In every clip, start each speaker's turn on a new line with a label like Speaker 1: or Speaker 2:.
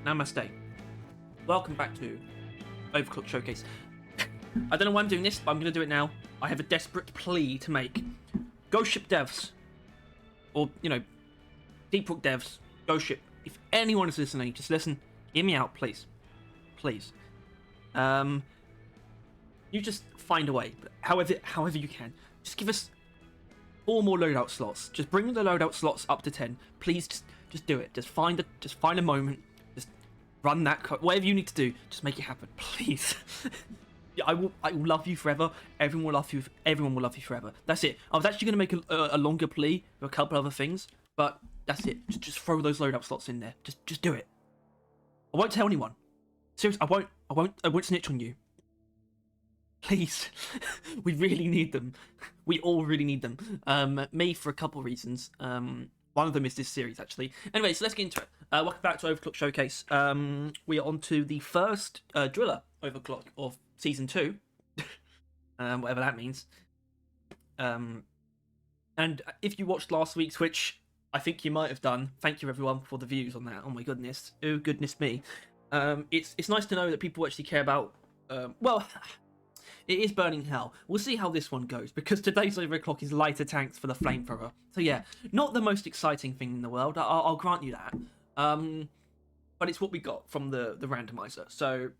Speaker 1: Namaste. Welcome back to Overclock Showcase. I don't know why I'm doing this, but I'm going to do it now. I have a desperate plea to make. Ghost Ship devs, or, Deep Rock devs, Ghost Ship. If anyone is listening, just listen. Hear me out, please. Please. You just find a way, however you can. Just give us 4 more loadout slots. Just bring the loadout slots up to 10. Please, just do it. Just find a moment. Just run that code. Whatever you need to do, just make it happen, please. Yeah, I will love you forever. Everyone will love you forever. That's it. I was actually going to make a longer plea with a couple other things, but that's it. Just throw those loadout slots in there. Just do it. I won't tell anyone. Seriously, I won't snitch on you. Please. We really need them. We all really need them. Me for a couple reasons. One of them is this series, actually. Anyway, so let's get into it. Welcome back to Overclock Showcase. We are on to the first driller Overclock of Season 2. Whatever that means. And if you watched last week's, which I think you might have done, thank you everyone for the views on that. Oh my goodness. Oh goodness me. It's nice to know that people actually care about... well... It is Burning Hell. We'll see how this one goes, because today's Overclock is lighter tanks for the flamethrower. So yeah, not the most exciting thing in the world, I'll grant you that. But it's what we got from the randomizer. So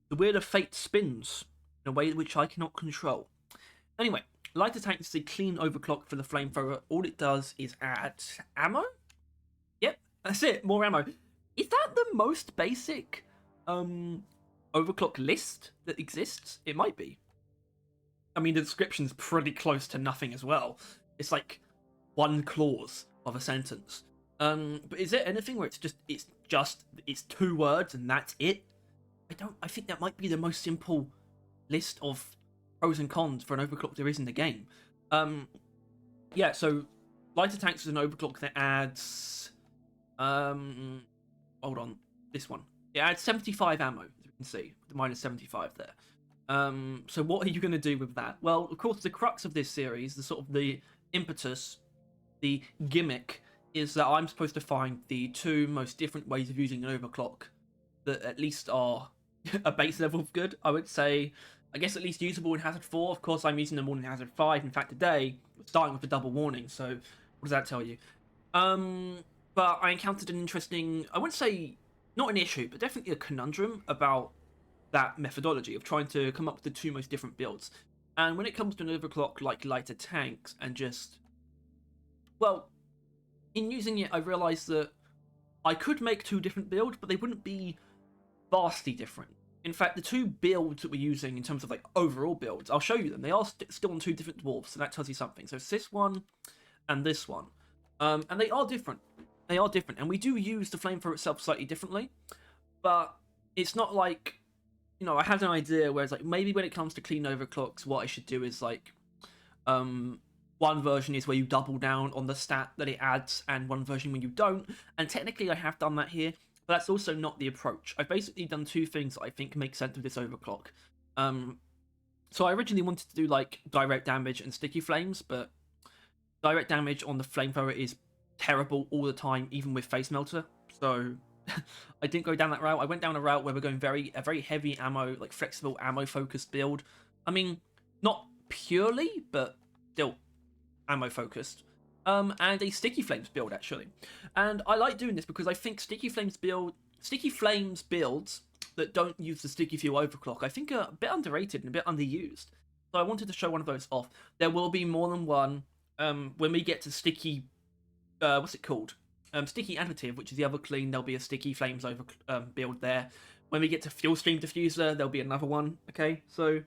Speaker 1: the Wheel of Fate spins in a way which I cannot control. Anyway, lighter tanks is a clean overclock for the flamethrower. All it does is add ammo. Yep, that's it. More ammo. Is that the most basic overclock list that exists? It might be. I mean, the description's pretty close to nothing as well. It's like one clause of a sentence. But is there anything where it's 2 words and that's it? I think that might be the most simple list of pros and cons for an overclock there is in the game. Yeah, so lighter tanks is an overclock that adds hold on, this one. It adds 75 ammo, as you can see, with the minus 75 there. So what are you going to do with that? Well, of course, the crux of this series, the impetus, the gimmick, is that I'm supposed to find the 2 most different ways of using an overclock that at least are a base level of good. I would say, I guess at least usable in Hazard 4. Of course, I'm using them all in Hazard 5. In fact, today, we're starting with a double warning, so what does that tell you? But I encountered an interesting, I wouldn't say... not an issue, but definitely a conundrum about that methodology of trying to come up with the 2 most different builds. And when it comes to an overclock like lighter tanks and just... well, in using it, I realised that I could make 2 different builds, but they wouldn't be vastly different. In fact, the 2 builds that we're using in terms of like overall builds, I'll show you them. They are still on 2 different dwarves, so that tells you something. So it's this one and this one. And they are different. They are different, and we do use the flamethrower itself slightly differently, but it's not like, I had an idea where it's like, maybe when it comes to clean overclocks, what I should do is like, one version is where you double down on the stat that it adds, and one version when you don't, and technically I have done that here, but that's also not the approach. I've basically done 2 things that I think make sense with this overclock. So I originally wanted to do like direct damage and sticky flames, but direct damage on the flamethrower is terrible all the time, even with face melter, so I didn't go down that route. I went down a route where we're going a very heavy ammo, like flexible ammo focused build. I mean, not purely, but still ammo focused. And a sticky flames build, actually. And I like doing this because I think sticky flames builds that don't use the sticky fuel overclock, I think are a bit underrated and a bit underused. So I wanted to show one of those off. There will be more than one when we get to sticky what's it called? Sticky Additive, which is the other clean. There'll be a Sticky Flames over build there. When we get to Fuel Stream Diffuser, there'll be another one. Okay, so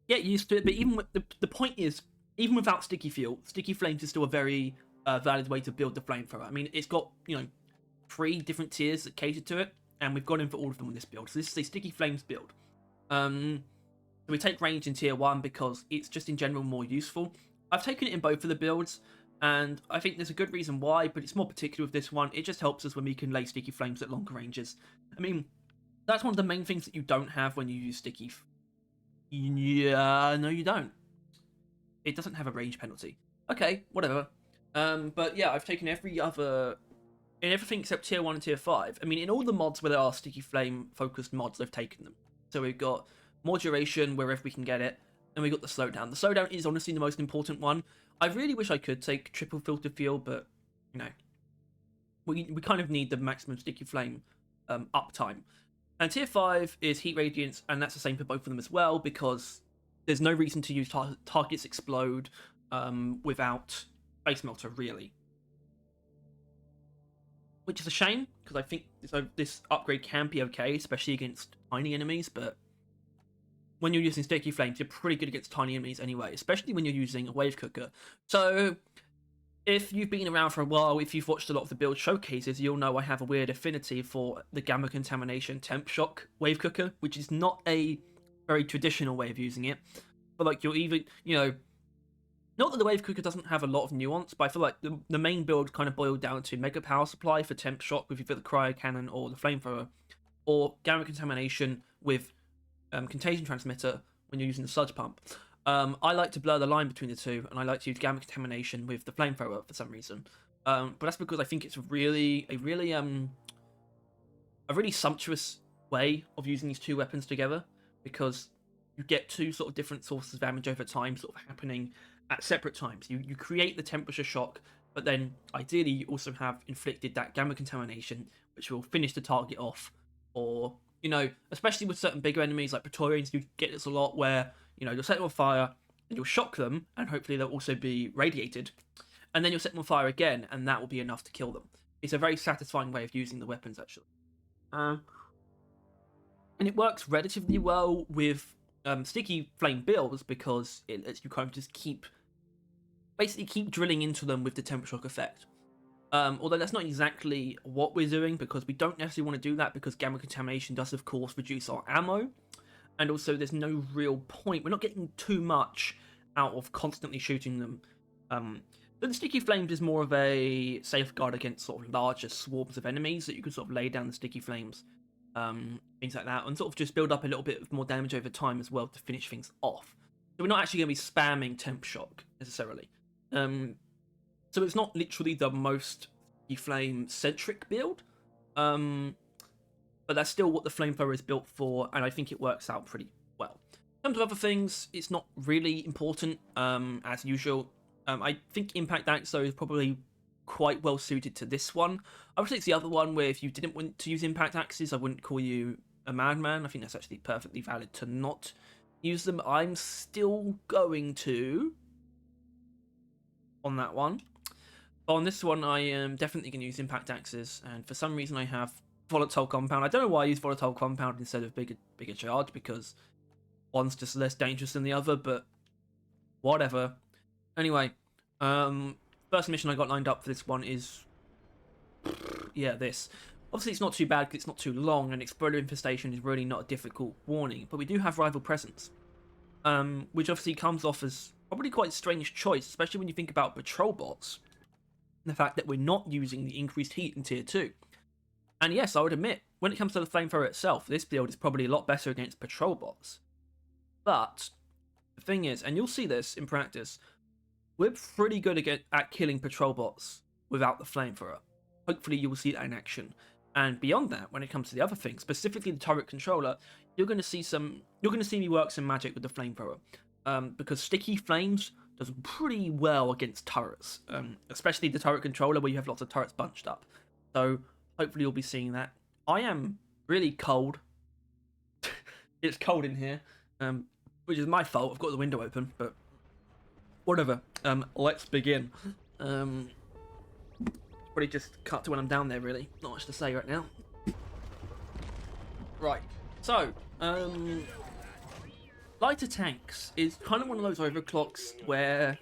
Speaker 1: get used to it. But even with the point is, even without Sticky Fuel, Sticky Flames is still a very valid way to build the flamethrower. I mean, it's got 3 different tiers that cater to it, and we've gone in for all of them on this build. So this is a Sticky Flames build. So we take range in tier 1 because it's just in general more useful. I've taken it in both of the builds, and I think there's a good reason why, but it's more particular with this one. It just helps us when we can lay sticky flames at longer ranges. I mean, that's one of the main things that you don't have when you use sticky... yeah, no you don't. It doesn't have a range penalty. Okay, whatever. But yeah, I've taken in everything except tier 1 and tier 5. I mean, in all the mods where there are sticky flame focused mods, I've taken them. So we've got more duration wherever we can get it, and we've got the slowdown. The slowdown is honestly the most important one. I really wish I could take triple filter fuel, but you know, we kind of need the maximum sticky flame uptime. And tier 5 is heat radiance, and that's the same for both of them as well, because there's no reason to use targets explode without base melter, really. Which is a shame, because I think this upgrade can be okay, especially against tiny enemies, but when you're using sticky flames, you're pretty good against tiny enemies anyway, especially when you're using a wave cooker. So if you've been around for a while, if you've watched a lot of the build showcases, you'll know I have a weird affinity for the gamma contamination temp shock wave cooker, which is not a very traditional way of using it. But like you're even, not that the wave cooker doesn't have a lot of nuance, but I feel like the main build kind of boiled down to mega power supply for temp shock with either the cryo cannon or the flamethrower, or gamma contamination with contagion transmitter when you're using the sludge pump. I like to blur the line between the two, and I like to use gamma contamination with the flamethrower for some reason. But that's because I think it's a really sumptuous way of using these two weapons together, because you get two sort of different sources of damage over time, sort of happening at separate times. You create the temperature shock, but then ideally you also have inflicted that gamma contamination, which will finish the target off, or especially with certain bigger enemies like Praetorians, you get this a lot where you'll set them on fire and you'll shock them, and hopefully they'll also be radiated, and then you'll set them on fire again, and that will be enough to kill them. It's a very satisfying way of using the weapons, actually. And it works relatively well with sticky flame builds, because it lets you kind of just keep drilling into them with the temper shock effect. Although that's not exactly what we're doing, because we don't necessarily want to do that, because gamma contamination does of course reduce our ammo, and also there's no real point. We're not getting too much out of constantly shooting them. But the sticky flames is more of a safeguard against sort of larger swarms of enemies, that you can sort of lay down the sticky flames, things like that, and sort of just build up a little bit of more damage over time as well to finish things off. So we're not actually going to be spamming temp shock necessarily. So it's not literally the most flame centric build, but that's still what the flamethrower is built for, and I think it works out pretty well. In terms of other things, it's not really important, as usual. I think Impact Axe, though, is probably quite well suited to this one. I would say it's the other one where if you didn't want to use Impact Axes, I wouldn't call you a madman. I think that's actually perfectly valid to not use them. I'm still going to on that one. But on this one, I am definitely going to use Impact Axes, and for some reason I have Volatile Compound. I don't know why I use Volatile Compound instead of bigger charge, because one's just less dangerous than the other, but whatever. Anyway, first mission I got lined up for this one is this. Obviously it's not too bad because it's not too long, and Exploder Infestation is really not a difficult warning, but we do have Rival Presence, which obviously comes off as probably quite a strange choice, especially when you think about patrol bots, and the fact that we're not using the increased heat in tier 2. And yes, I would admit, when it comes to the flamethrower itself, this build is probably a lot better against patrol bots. But the thing is, and you'll see this in practice, we're pretty good at killing patrol bots without the flamethrower. Hopefully you will see that in action. And beyond that, when it comes to the other things, specifically the turret controller, you're going to see me work some magic with the flamethrower. Because sticky flames does pretty well against turrets, especially the turret controller where you have lots of turrets bunched up. So hopefully you'll be seeing that. I am really cold. It's cold in here, which is my fault. I've got the window open, but whatever. Let's begin. Probably just cut to when I'm down there, really. Not much to say right now. Right, so, lighter tanks is kind of one of those overclocks where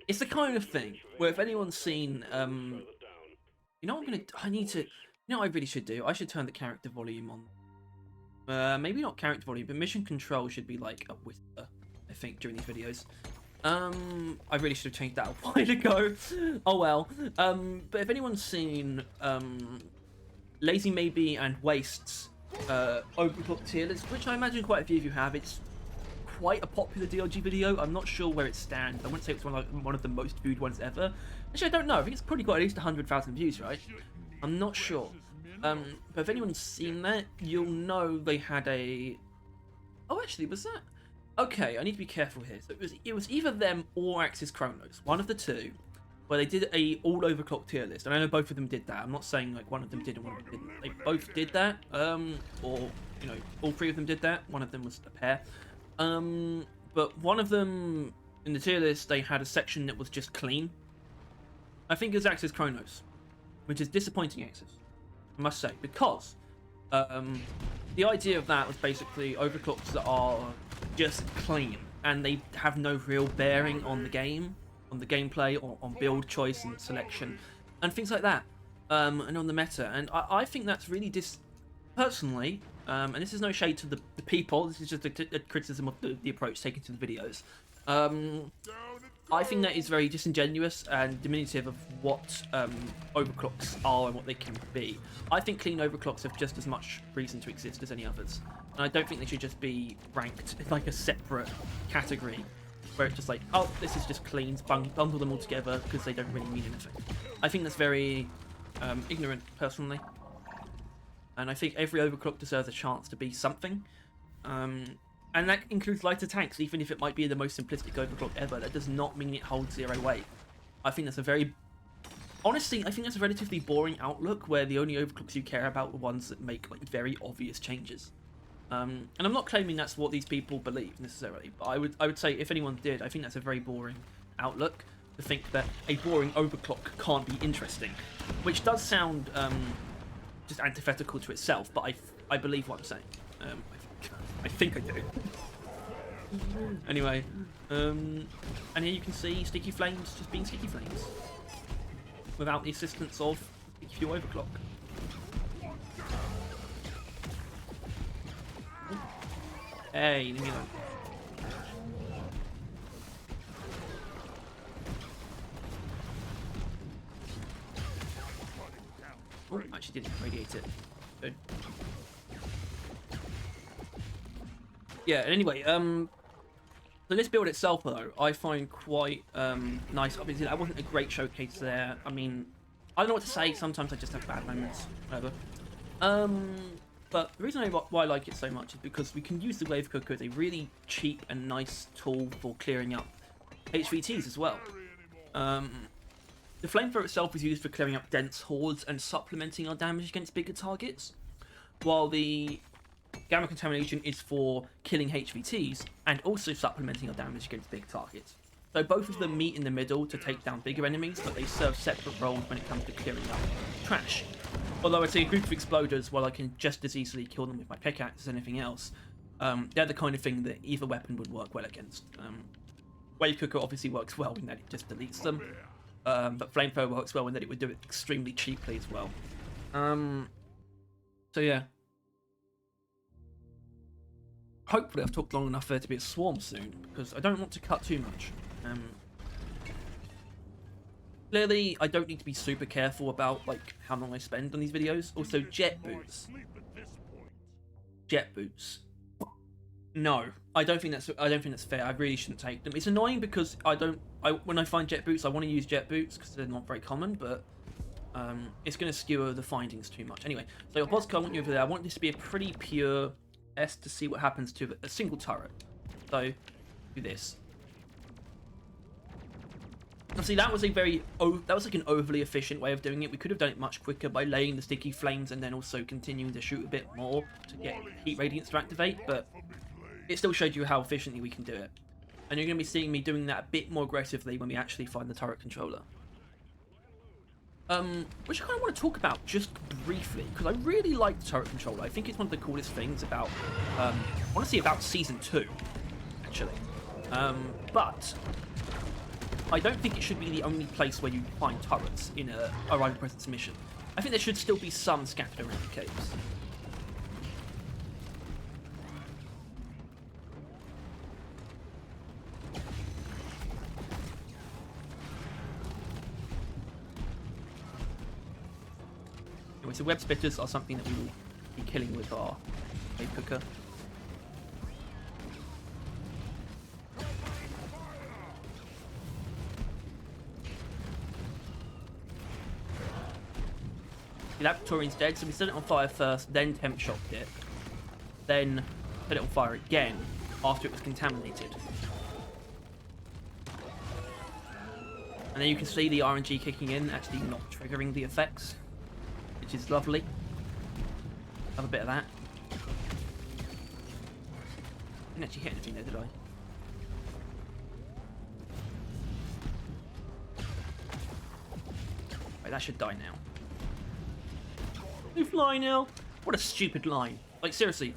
Speaker 1: it's the kind of thing where if anyone's seen, what I really should do? I should turn the character volume on. Maybe not character volume, but mission control should be like a whisper, I think, during these videos. I really should have changed that a while ago. Oh well. But if anyone's seen Lazy Maybe and Waste's Overclock tier list, which I imagine quite a few of you have, it's quite a popular DLG video. I'm not sure where it stands. I wouldn't say it's one of the most viewed ones ever. Actually, I don't know. I think it's probably got at least 100,000 views, right? I'm not sure. But if anyone's seen that, you'll know they had a... Oh, actually, was that... Okay, I need to be careful here. So it was either them or Axis Chronos, one of the two, where they did a all Overclock tier list. And I know both of them did that. I'm not saying like one of them did and one of them didn't. They both did that. Or, you know, all three of them did that. One of them was a pair. But one of them, in the tier list, they had a section that was just clean. I think it was Axis Chronos, which is disappointing, Axis, I must say, because the idea of that was basically overclocks that are just clean and they have no real bearing on the game, on the gameplay, or on build choice and selection and things like that, and on the meta. And I think that's really personally, and this is no shade to the people, this is just a criticism of the approach taken to the videos. I think that is very disingenuous and diminutive of what overclocks are and what they can be. I think clean overclocks have just as much reason to exist as any others. And I don't think they should just be ranked in like a separate category where it's just like, oh, this is just clean, bundle them all together because they don't really mean anything. I think that's very ignorant, personally. And I think every overclock deserves a chance to be something. And that includes lighter tanks, even if it might be the most simplistic overclock ever. That does not mean it holds zero weight. I think that's a very... Honestly, I think that's a relatively boring outlook where the only overclocks you care about are the ones that make like very obvious changes. And I'm not claiming that's what these people believe necessarily, but I would say if anyone did, I think that's a very boring outlook to think that a boring overclock can't be interesting, which does sound just antithetical to itself, but I believe what I'm saying. I think I do. Anyway, and here you can see Sticky Flames just being Sticky Flames without the assistance of Sticky Fuel Overclock. Hey, leave me alone. Oh, actually didn't radiate it. Good. Yeah, anyway, so this build itself, though, I find quite nice. Obviously, that wasn't a great showcase there. I mean, I don't know what to say. Sometimes I just have bad moments. Whatever. But the reason why I like it so much is because we can use the Wave Cooker as a really cheap and nice tool for clearing up HVTs as well. The Flamethrower itself is used for clearing up dense hordes and supplementing our damage against bigger targets, while the Gamma Contamination is for killing HVTs and also supplementing our damage against big targets. So both of them meet in the middle to take down bigger enemies, but they serve separate roles when it comes to clearing up trash. Although I'd say a group of exploders, while I can just as easily kill them with my pickaxe as anything else, they're the kind of thing that either weapon would work well against. Wave Cooker obviously works well in that it just deletes them, but Flamethrower works well in that it would do it extremely cheaply as well. So yeah. Hopefully I've talked long enough for there to be a swarm soon, because I don't want to cut too much. Clearly, I don't need to be super careful about like how long I spend on these videos. Also, jet boots. Jet boots. No, I don't think that's fair. I really shouldn't take them. It's annoying because when I find jet boots, I want to use jet boots because they're not very common, but it's going to skewer the findings too much. Anyway, so Bosco, I want you over there. I want this to be a pretty pure S to see what happens to a single turret. So, do this. See, that was like an overly efficient way of doing it. We could have done it much quicker by laying the sticky flames and then also continuing to shoot a bit more to get heat radiance to activate, but it still showed you how efficiently we can do it. And you're going to be seeing me doing that a bit more aggressively when we actually find the turret controller. Which I kind of want to talk about just briefly, because I really like the turret controller. I think it's one of the coolest things about, honestly, about Season 2, actually. But I don't think it should be the only place where you find turrets in a Arrival Presence mission. I think there should still be some scattered around the caves. Anyway, so web spitters are something that we will be killing with our wave cooker. The Laboratorian's dead, so we set it on fire first, then temp shocked it, then set it on fire again after it was contaminated. And then you can see the RNG kicking in, actually not triggering the effects, which is lovely. Have a bit of that. Didn't actually hit anything there, did I? Right, that should die now. They fly now. What a stupid line. Like, seriously.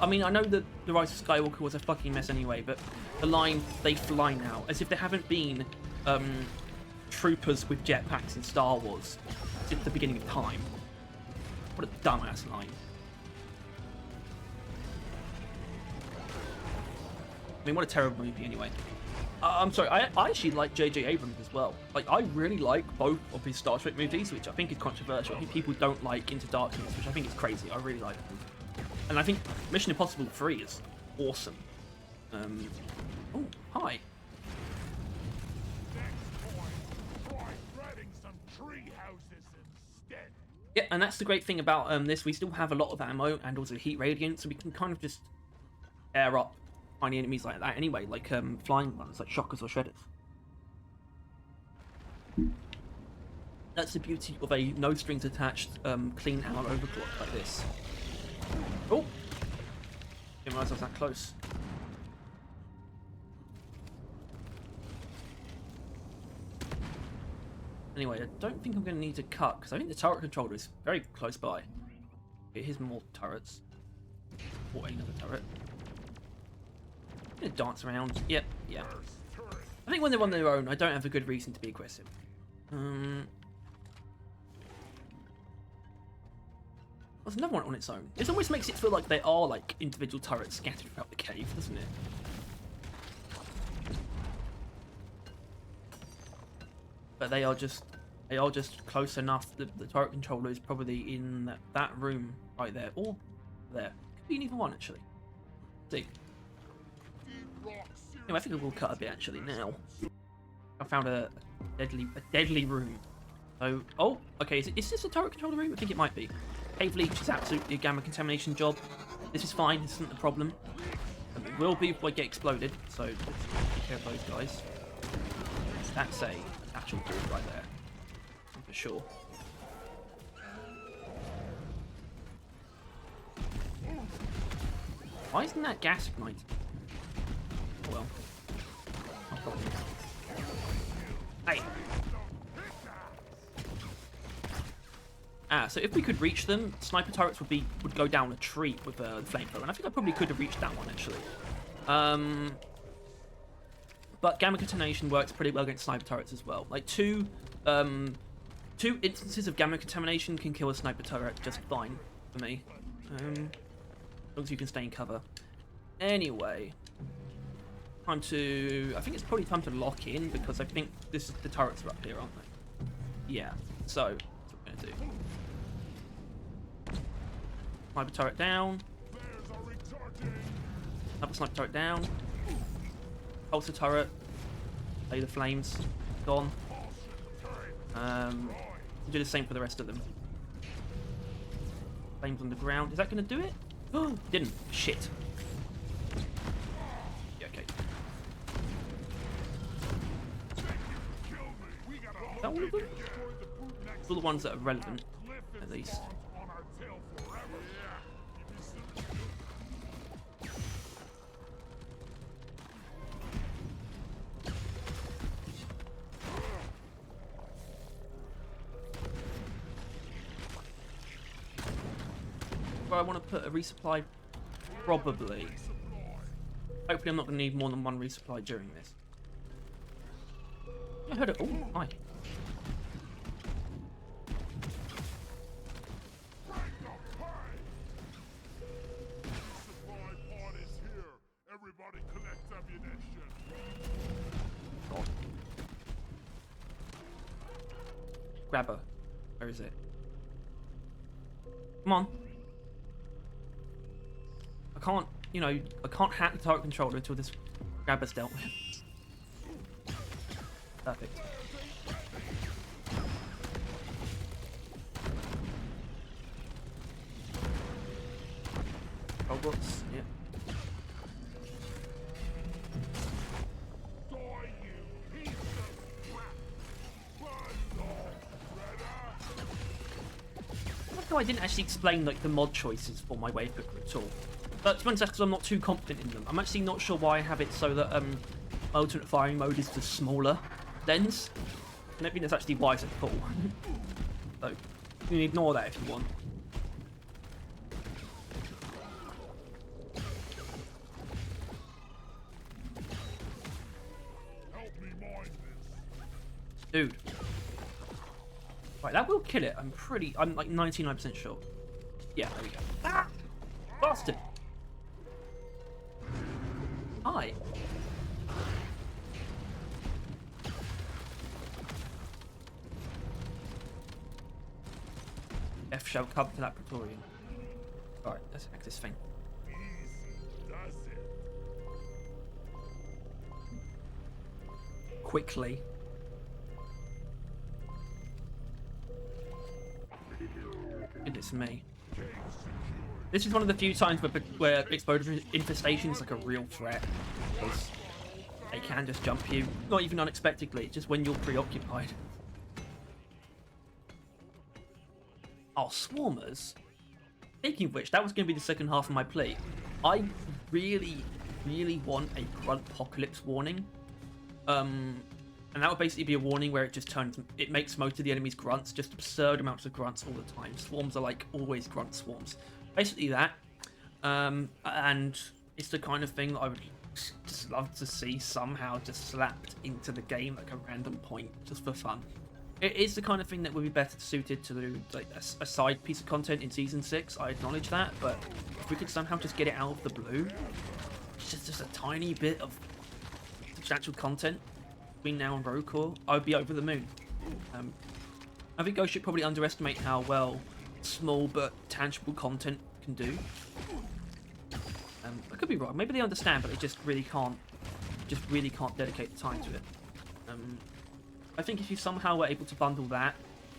Speaker 1: I mean, I know that The Rise of Skywalker was a fucking mess anyway, but the line, they fly now, as if there haven't been troopers with jetpacks in Star Wars since the beginning of time. What a dumbass line. I mean, what a terrible movie anyway. I'm sorry, I actually like J.J. Abrams as well. Like, I really like both of his Star Trek movies, which I think is controversial. I think people don't like Into Darkness, which I think is crazy. I really like them. And I think Mission Impossible 3 is awesome. Oh, hi. Yeah, and that's the great thing about this. We still have a lot of ammo and also heat radiant, so we can kind of just air up tiny enemies like that anyway, like flying ones, like shockers or shredders. That's the beauty of a no strings attached clean ammo overclock like this. Oh! Didn't realise I was that close. Anyway, I don't think I'm going to need to cut, because I think the turret controller is very close by. Okay, here's more turrets. Or another turret. I'm going to dance around. Yep, yeah. I think when they're on their own, I don't have a good reason to be aggressive. There's another one on its own. It almost makes it feel like they are like individual turrets scattered throughout the cave, doesn't it? But they are just close enough. The turret controller is probably in that room right there, or there. Could be in either one actually. See. Anyway, I think I will cut a bit actually now. I found a deadly room. So, oh, okay. Is this a turret controller room? I think it might be. Cave leech is absolutely a gamma contamination job. This is fine. This isn't a problem. It will be if I get exploded. So let's take care of those guys. That's a actual dude right there, for sure. Why isn't that gas ignited? Oh well. No problem. Hey. So if we could reach them, sniper turrets would go down a tree with a flamethrower, and I think I probably could have reached that one actually. But gamma contamination works pretty well against sniper turrets as well. Like two instances of gamma contamination can kill a sniper turret just fine for me, as long as you can stay in cover. Anyway, I think it's probably time to lock in, because I think the turrets are up here, aren't they? Yeah. So that's what we're gonna do. Sniper turret down. Another sniper turret down. Pulsar turret. Lay the flames. Gone. Do the same for the rest of them. Flames on the ground. Is that going to do it? Oh, didn't. Shit. Yeah, okay. Is that all of them? All the ones that are relevant, at least. I want to put a resupply, probably. Hopefully I'm not going to need more than one resupply during this. I heard it. Oh, hi. God. Grabber. Where is it? Come on. I can't hack the turret controller until this grabber's dealt with. Perfect. robots. Yeah. I didn't actually explain like the mod choices for my wave cooker at all. But to be honest, that's because I'm not too confident in them. I'm actually not sure why I have it so that alternate firing mode is the smaller lens. I don't think that's actually wise at all. So you can ignore that if you want. Dude. Right, that will kill it. I'm like 99% sure. Yeah, there we go. Ah! Bastard! Hi. F shall come to that Praetorian. Alright, let's hack this thing. Quickly. Goodness me. This is one of the few times where Exploder Infestation is like a real threat. Because they can just jump you. Not even unexpectedly, just when you're preoccupied. Oh, Swarmers. Speaking of which, that was going to be the second half of my plea. I really, really want a Grunt Apocalypse warning. And that would basically be a warning where it makes most of the enemies grunts, just absurd amounts of grunts all the time. Swarms are like always grunt swarms. Basically that. And it's the kind of thing that I would just love to see somehow just slapped into the game at a random point, just for fun. It is the kind of thing that would be better suited to like a side piece of content in Season 6, I acknowledge that, but if we could somehow just get it out of the blue, it's just a tiny bit of substantial content between now and Roadcore, I would be over the moon. I think Ghost should probably underestimate how well small but tangible content can do. I could be wrong. Maybe they understand, but they just really can't dedicate the time to it. I think if you somehow were able to bundle that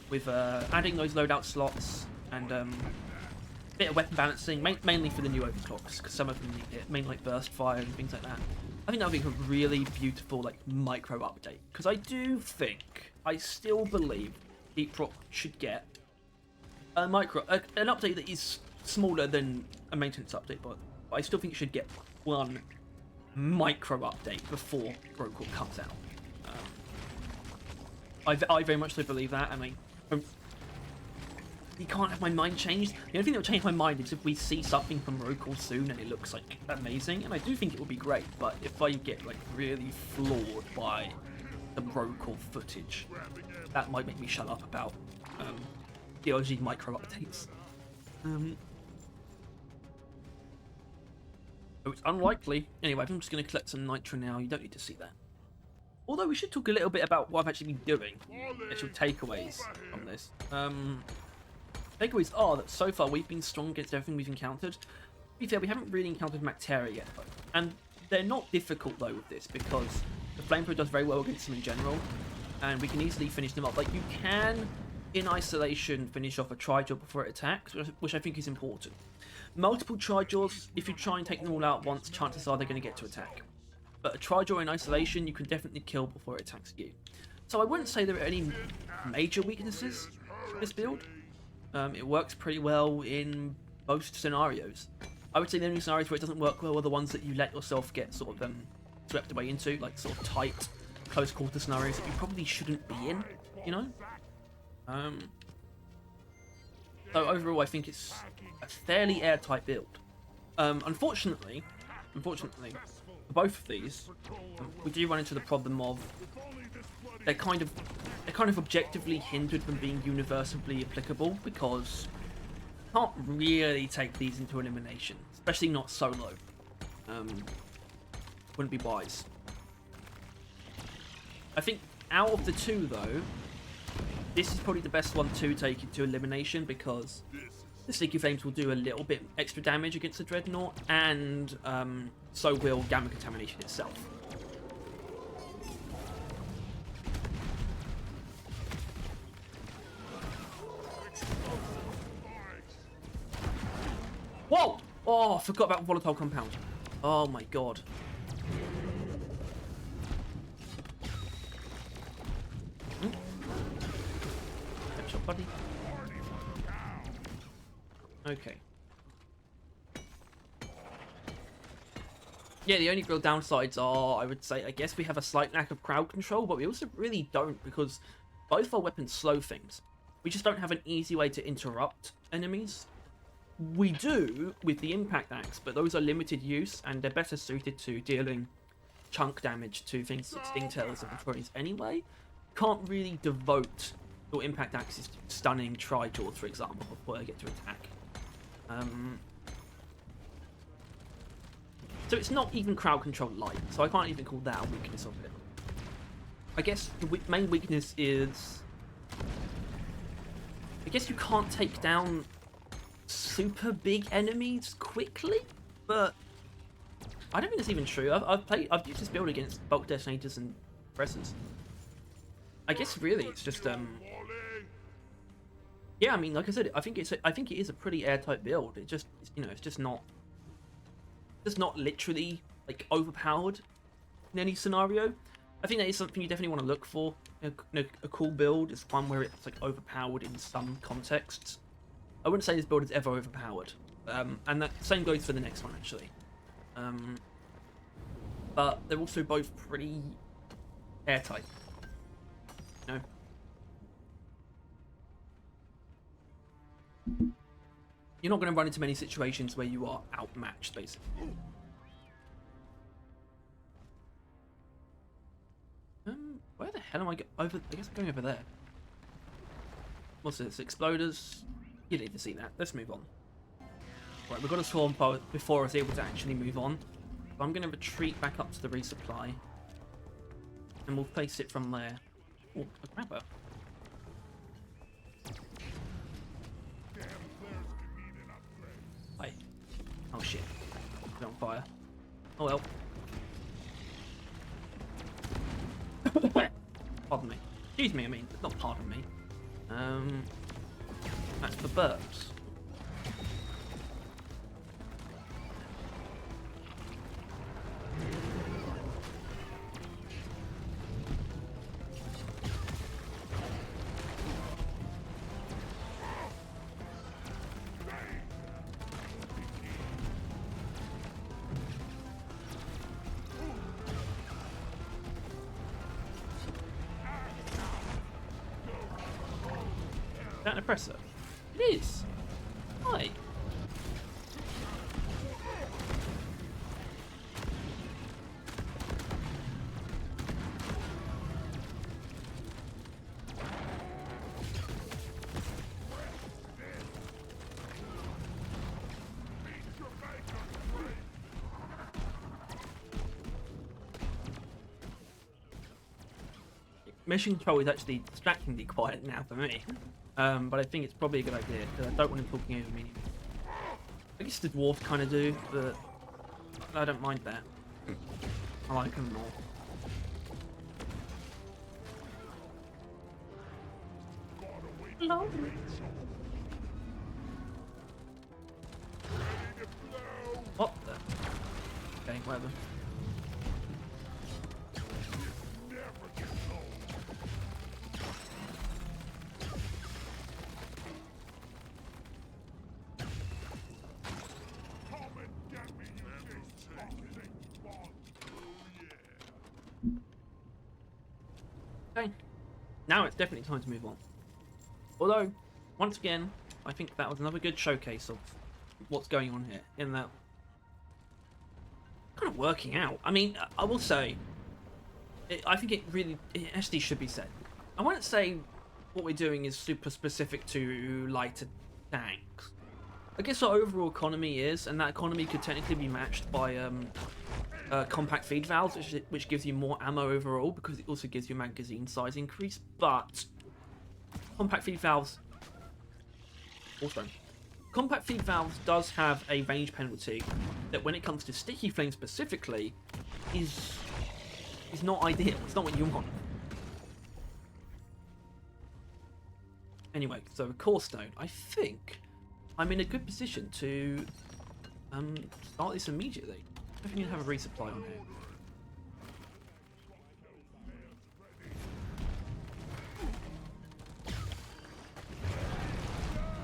Speaker 1: with adding those loadout slots and a bit of weapon balancing, mainly for the new overclocks, because some of them need it, mainly like burst fire and things like that. I think that would be a really beautiful like micro update, because I still believe Deep Rock should get an update that is smaller than a maintenance update, but I still think it should get one micro update before Roadcore comes out. I very much so believe that. I mean, you can't have my mind changed. The only thing that will change my mind is if we see something from Roadcore soon and it looks like amazing, and I do think it will be great, but if I get like really floored by the Roadcore footage, that might make me shut up about DLG micro updates. So it's unlikely. Anyway, I'm just going to collect some nitro now. You don't need to see that. Although we should talk a little bit about what I've actually been doing. Actual takeaways from this. Takeaways are that so far we've been strong against everything we've encountered. To be fair, we haven't really encountered Macteria yet, though. And they're not difficult, though, with this, because the Flamethrower does very well against them in general, and we can easily finish them up. Like, you can, in isolation, finish off a Tri-Jaw before it attacks, which I think is important. Multiple Tri-Jaws, if you try and take them all out once, chances are they're going to get to attack. But a Tri-Jaw in isolation, you can definitely kill before it attacks you. So I wouldn't say there are any major weaknesses to this build. It works pretty well in most scenarios. I would say the only scenarios where it doesn't work well are the ones that you let yourself get sort of swept away into, like sort of tight, close quarter scenarios that you probably shouldn't be in, you know? So overall, I think it's a fairly airtight build. Unfortunately, for both of these, we do run into the problem of they're kind of objectively hindered from being universally applicable, because you can't really take these into elimination, especially not solo. Wouldn't be wise. I think out of the two, though, this is probably the best one to take into elimination, because the Sticky Flames will do a little bit extra damage against the Dreadnought, and so will Gamma Contamination itself. Whoa! Oh, I forgot about volatile compound. Oh my god. Headshot, buddy. Okay. Yeah, the only real downsides are, I would say, I guess we have a slight lack of crowd control, but we also really don't, because both our weapons slow things. We just don't have an easy way to interrupt enemies. We do with the impact axe, but those are limited use, and they're better suited to dealing chunk damage to things like sting tails and patrols anyway. Can't really devote your impact axes to stunning tri-jaws, for example, before they get to attack. So it's not even crowd control light, so I can't even call that a weakness of it. I guess the main weakness is... I guess you can't take down super big enemies quickly, but I don't think that's even true. I've used this build against bulk detonators and pressers. I guess really it's just yeah, I mean, like I said, I think it is a pretty airtight build. It just, you know, it's just not literally like overpowered in any scenario. I think that is something you definitely want to look for. A cool build is one where it's like overpowered in some contexts. I wouldn't say this build is ever overpowered, and that same goes for the next one actually. But they're also both pretty airtight. You know? You're not going to run into many situations where you are outmatched, basically. Where the hell am I over? I guess I'm going over there. What's this? Exploders? You need to see that. Let's move on. Right, we've got a swarm before I was able to actually move on. So I'm going to retreat back up to the resupply. And we'll place it from there. Oh, a grabber. Wait. Oh shit. It's on fire. Oh well. Pardon me. Excuse me, I mean, not pardon me. That's for burps. Is that an oppressor? It is. Hi. Mission control is actually distractingly quiet now for me. But I think it's probably a good idea, because I don't want him talking over me. I guess the dwarf kind of do, but I don't mind that. I like him more. Hello. What the? Okay, whatever. Okay, now it's definitely time to move on. Although, once again, I think that was another good showcase of what's going on here, in that kind of working out. I mean, I will say, I think it actually should be said. I won't say what we're doing is super specific to lighter tanks. I guess our overall economy is, and that economy could technically be matched by compact feed valves, which gives you more ammo overall, because it also gives you a magazine size increase. But compact feed valves does have a range penalty that, when it comes to sticky flame specifically, is not ideal. It's not what you want. Anyway, so Core Stone, I think I'm in a good position to Start this immediately. I think you have a resupply on here.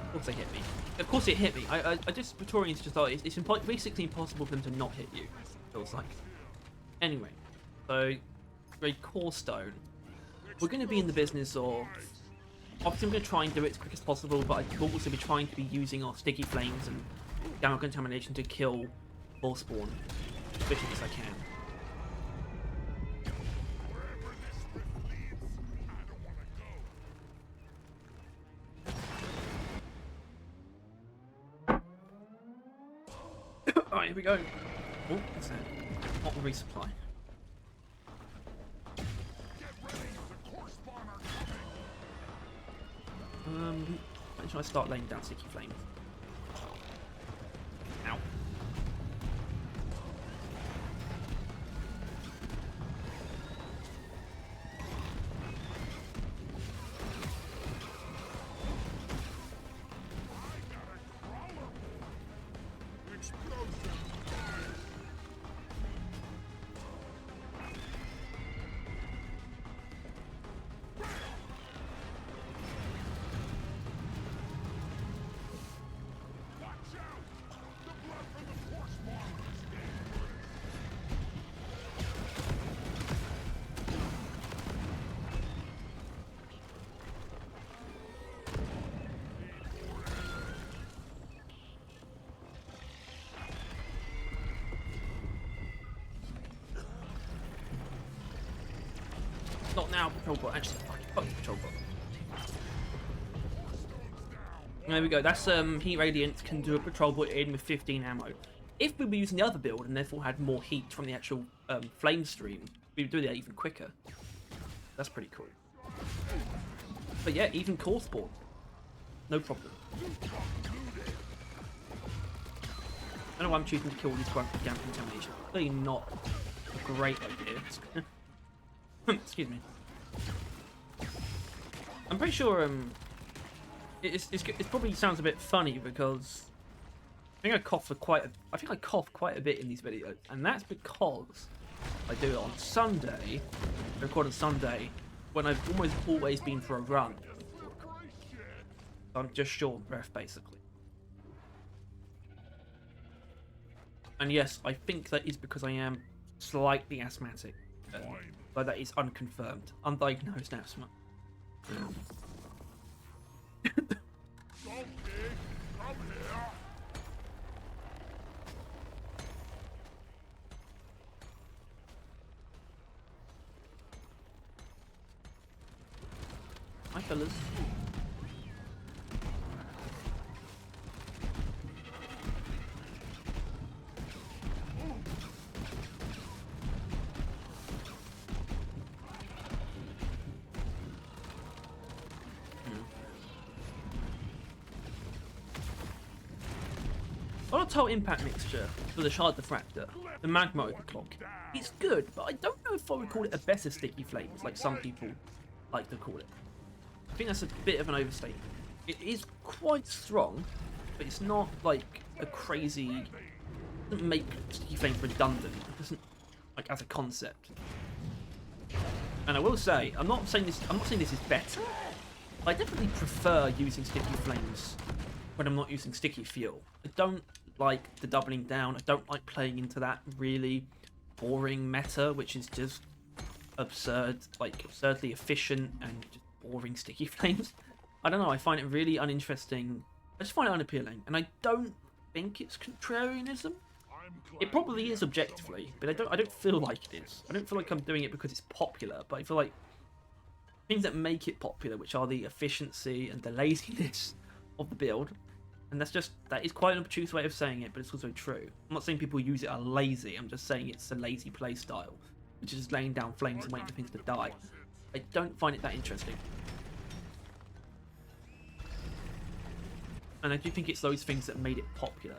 Speaker 1: Of course they hit me. Of course it hit me. I just Praetorians just thought it's basically impossible for them to not hit you. Feels like. Anyway, so great core stone. We're going to be in the business of. Obviously, I'm going to try and do it as quick as possible, but I will also be trying to be using our sticky flames and gamma contamination to kill ball spawn as quickly as I can. Alright, here we go. Oh, what's that? Not a resupply. When should I start laying down sticky flames? Ow. Not now, patrol bot. Actually, fuck the patrol bot. There we go. That's heat radiant can do a patrol bot in with 15 ammo. If we were using the other build and therefore had more heat from the actual flame stream, we would do that even quicker. That's pretty cool. But yeah, even core spawn, no problem. I don't know why I'm choosing to kill these guys with gamma contamination. Clearly not a great idea. Excuse me. I'm pretty sure it probably sounds a bit funny because I think I cough quite a bit in these videos, and that's because I do it on Sunday. I record on Sunday when I've almost always been for a run. I'm just short of breath basically. And yes, I think that is because I am slightly asthmatic. But that is unconfirmed. Undiagnosed asthma. Hi, fellas. Volatile impact mixture for the shard diffractor, the magma overclock. It's good, but I don't know if I would call it a better sticky flames like some people like to call it. I think that's a bit of an overstatement. It is quite strong, but it's not like a crazy. It doesn't make sticky flames redundant. It doesn't, like, as a concept. And I will say, I'm not saying this is better. I definitely prefer using sticky flames when I'm not using sticky fuel. I don't like the doubling down. I don't like playing into that really boring meta, which is just absurd, like absurdly efficient and just boring sticky flames. I don't know, I find it really uninteresting. I just find it unappealing, and I don't think it's contrarianism. It probably is objectively, but I don't feel like it is. I don't feel like I'm doing it because it's popular, but I feel like things that make it popular, which are the efficiency and the laziness of the build, and that is quite an obtuse way of saying it, but it's also true. I'm not saying people use it are lazy, I'm just saying it's a lazy play style, which is just laying down flames and waiting for things to die. I don't find it that interesting. And I do think it's those things that made it popular.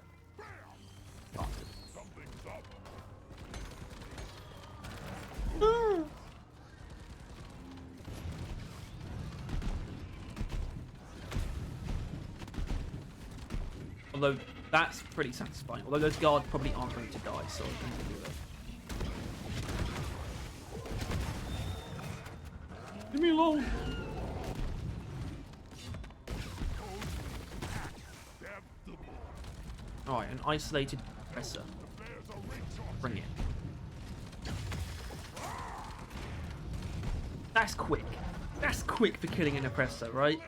Speaker 1: Although That's pretty satisfying. Although those guards probably aren't going to die, so I'm going to do it. Leave me alone! Alright, an isolated compressor. Bring it. That's quick. That's quick for killing an oppressor, right?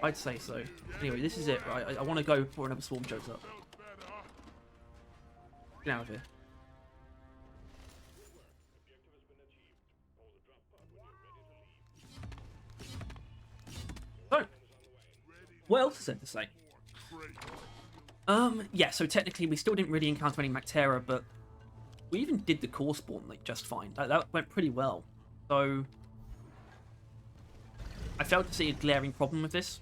Speaker 1: I'd say so. Anyway, this is it, right? I want to go before another swarm shows up. Get out of here. So, what else is there to say? Yeah, so technically we still didn't really encounter any Mactera, but we even did the core spawn like just fine. That went pretty well. So I failed to see a glaring problem with this,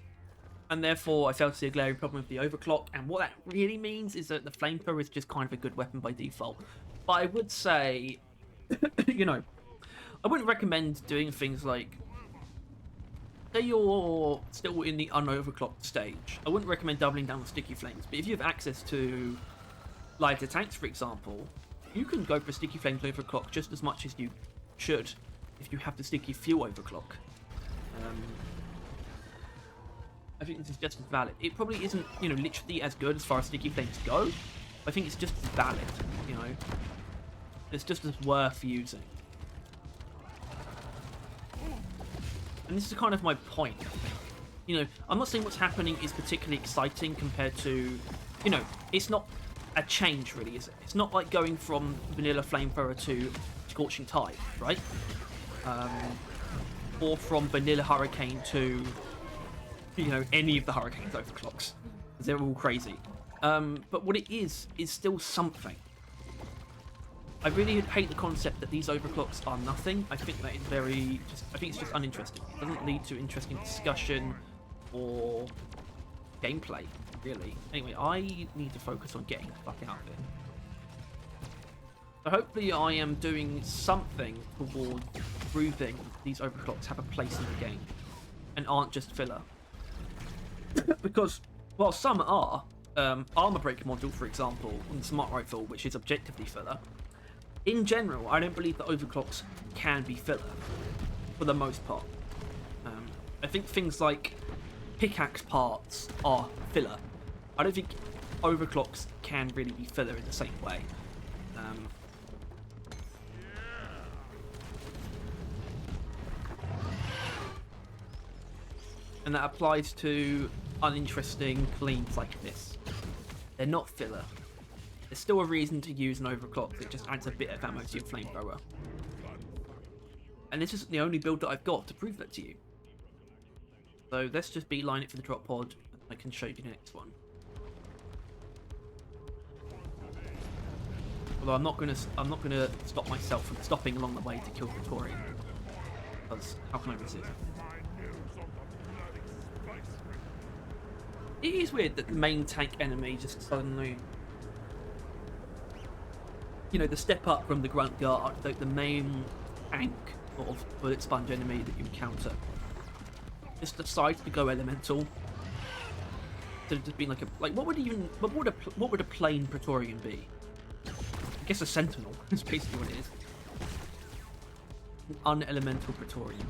Speaker 1: and therefore I failed to see a glaring problem with the overclock. And what that really means is that the flamethrower is just kind of a good weapon by default. But I would say, you know, I wouldn't recommend doing things like, say you're still in the unoverclocked stage, I wouldn't recommend doubling down on sticky flames. But if you have access to lighter tanks, for example, you can go for sticky flames overclock just as much as you should if you have the sticky fuel overclock. I think this is just as valid. It probably isn't, you know, literally as good as far as sticky flames go. I think it's just as valid, you know. It's just as worth using. And this is kind of my point, I think. You know, I'm not saying what's happening is particularly exciting compared to, you know, it's not a change really, is it? It's not like going from vanilla flamethrower to scorching tide, right? Or from vanilla hurricane to, you know, any of the hurricanes overclocks. They're all crazy. But what it is still something. I really hate the concept that these overclocks are nothing. I think that is very, I think it's just uninteresting. It doesn't lead to interesting discussion or gameplay, really. Anyway, I need to focus on getting the fuck out of here. So hopefully I am doing something towards proving these overclocks have a place in the game and aren't just filler. Because, while some are, armor break module, for example, on the smart rifle, which is objectively filler, in general, I don't believe that overclocks can be filler, for the most part. I think things like pickaxe parts are filler. I don't think overclocks can really be filler in the same way. And that applies to uninteresting cleans like this. They're not filler. There's still a reason to use an overclock that just adds a bit of ammo to your flamethrower. And this isn't the only build that I've got to prove that to you. So let's just beeline it for the drop pod, and I can show you the next one. Although I'm not gonna stop myself from stopping along the way to kill Victorian. Because how can I resist? It is weird that the main tank enemy just suddenly, you know, the step up from the grunt guard, the main tank sort of bullet sponge enemy that you encounter, just decides to go elemental. Instead of just being like what would a plain Praetorian be? I guess a sentinel is basically what it is. An unelemental Praetorian.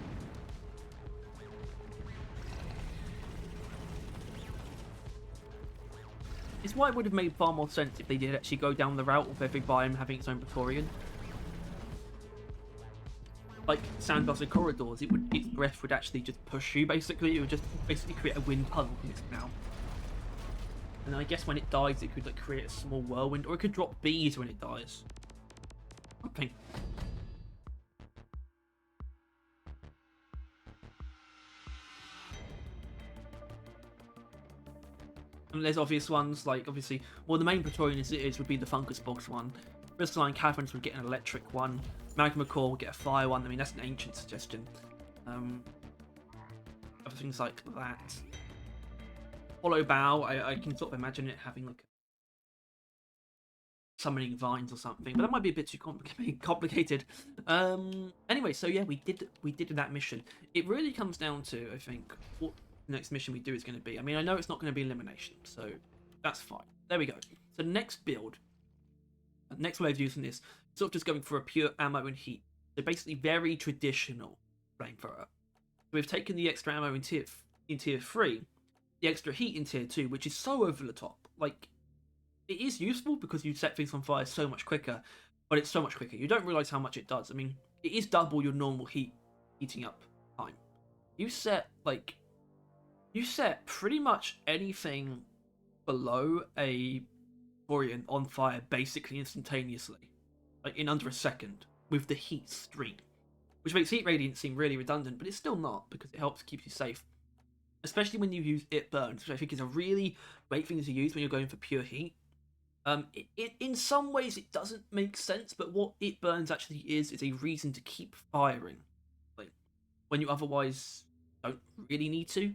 Speaker 1: It's why it would have made far more sense if they did actually go down the route of every biome having its own Praetorian. Like sandblasted corridors, its breath would actually just push you basically. It would just basically create a wind puddle from its mouth. And I guess when it dies, it could like create a small whirlwind, or it could drop bees when it dies. Something. And there's obvious ones, like obviously, well, the main Praetorian is would be the Fungus Box one. Crystalline Caverns would get an electric one. Magma Core would get a fire one. I mean, that's an ancient suggestion. Other things like that. Hollow Bow, I can sort of imagine it having like summoning vines or something, but that might be a bit too complicated. Anyway, so yeah, we did that mission. It really comes down to, I think, the next mission we do is going to be. I mean, I know it's not going to be elimination, so that's fine. There we go. So next build, next way of using this, sort of just going for a pure ammo and heat. So basically very traditional flamethrower. We've taken the extra ammo in tier 3, the extra heat in tier 2, which is so over the top. Like, it is useful because you set things on fire so much quicker, but it's so much quicker. You don't realise how much it does. I mean, it is double your normal heating up time. You set pretty much anything below a Borean on fire basically instantaneously, like in under a second, with the heat stream. Which makes Heat Radiant seem really redundant, but it's still not, because it helps keep you safe. Especially when you use It Burns, which I think is a really great thing to use when you're going for pure heat. In some ways it doesn't make sense, but what It Burns actually is a reason to keep firing. Like, when you otherwise don't really need to.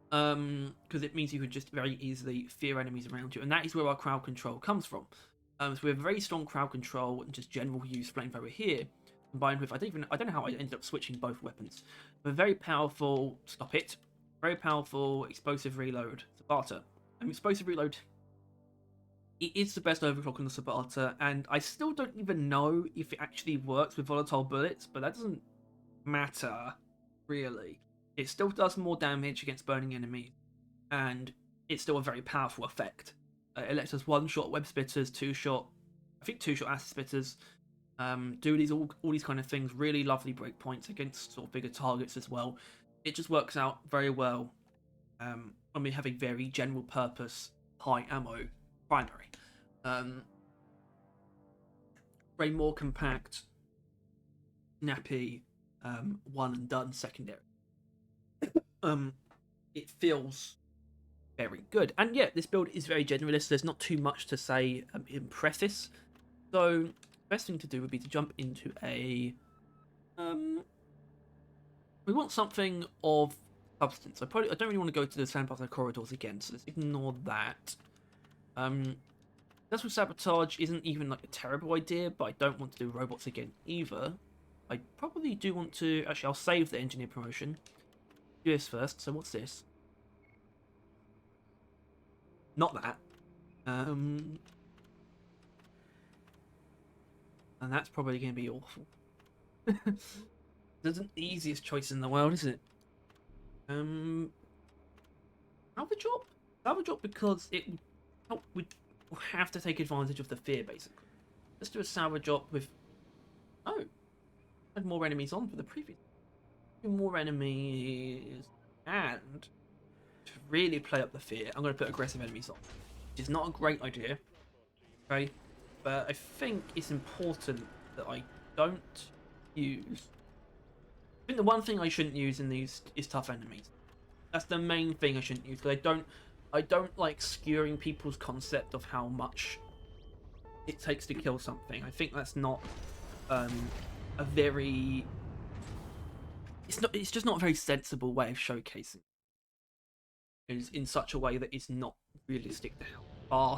Speaker 1: Because it means you can just very easily fear enemies around you. And that is where our crowd control comes from. So we have very strong crowd control and just general use flamethrower here. Combined with, I don't know how I ended up switching both weapons. But very powerful, stop it, very powerful explosive reload Sabata. Explosive reload, it is the best overclock on the Sabata, and I still don't even know if it actually works with volatile bullets, but that doesn't matter, really. It still does more damage against burning enemies, and it's still a very powerful effect. It lets us one-shot web spitters, two-shot acid spitters, do all these kind of things. Really lovely breakpoints against sort of bigger targets as well. It just works out very well when we have a very general purpose high ammo primary. Very more compact, snappy, one and done secondary. It feels very good, and yeah, this build is very generalist. There's not too much to say in preface, so best thing to do would be to jump into a we want something of substance. I don't really want to go to the sandblasted corridors again, so let's ignore that. That's what sabotage isn't even like a terrible idea, but I don't want to do robots again either. I probably do want to actually, I'll save the engineer promotion. Do this first. So what's this? Not that. And that's probably going to be awful. That's the easiest choice in the world, isn't it? Salvage drop? Salvage drop because it would have to take advantage of the fear, basically. Let's do a salvage drop with... Oh! Had more enemies on for the previous... More enemies... And... to really play up the fear, I'm going to put aggressive enemies on. Which is not a great idea. Okay? But I think it's important that I don't use... I think the one thing I shouldn't use in these is tough enemies. That's the main thing I shouldn't use, because I don't like skewering people's concept of how much it takes to kill something. I think that's not a very... It's just not a very sensible way of showcasing it in such a way that is not realistic to how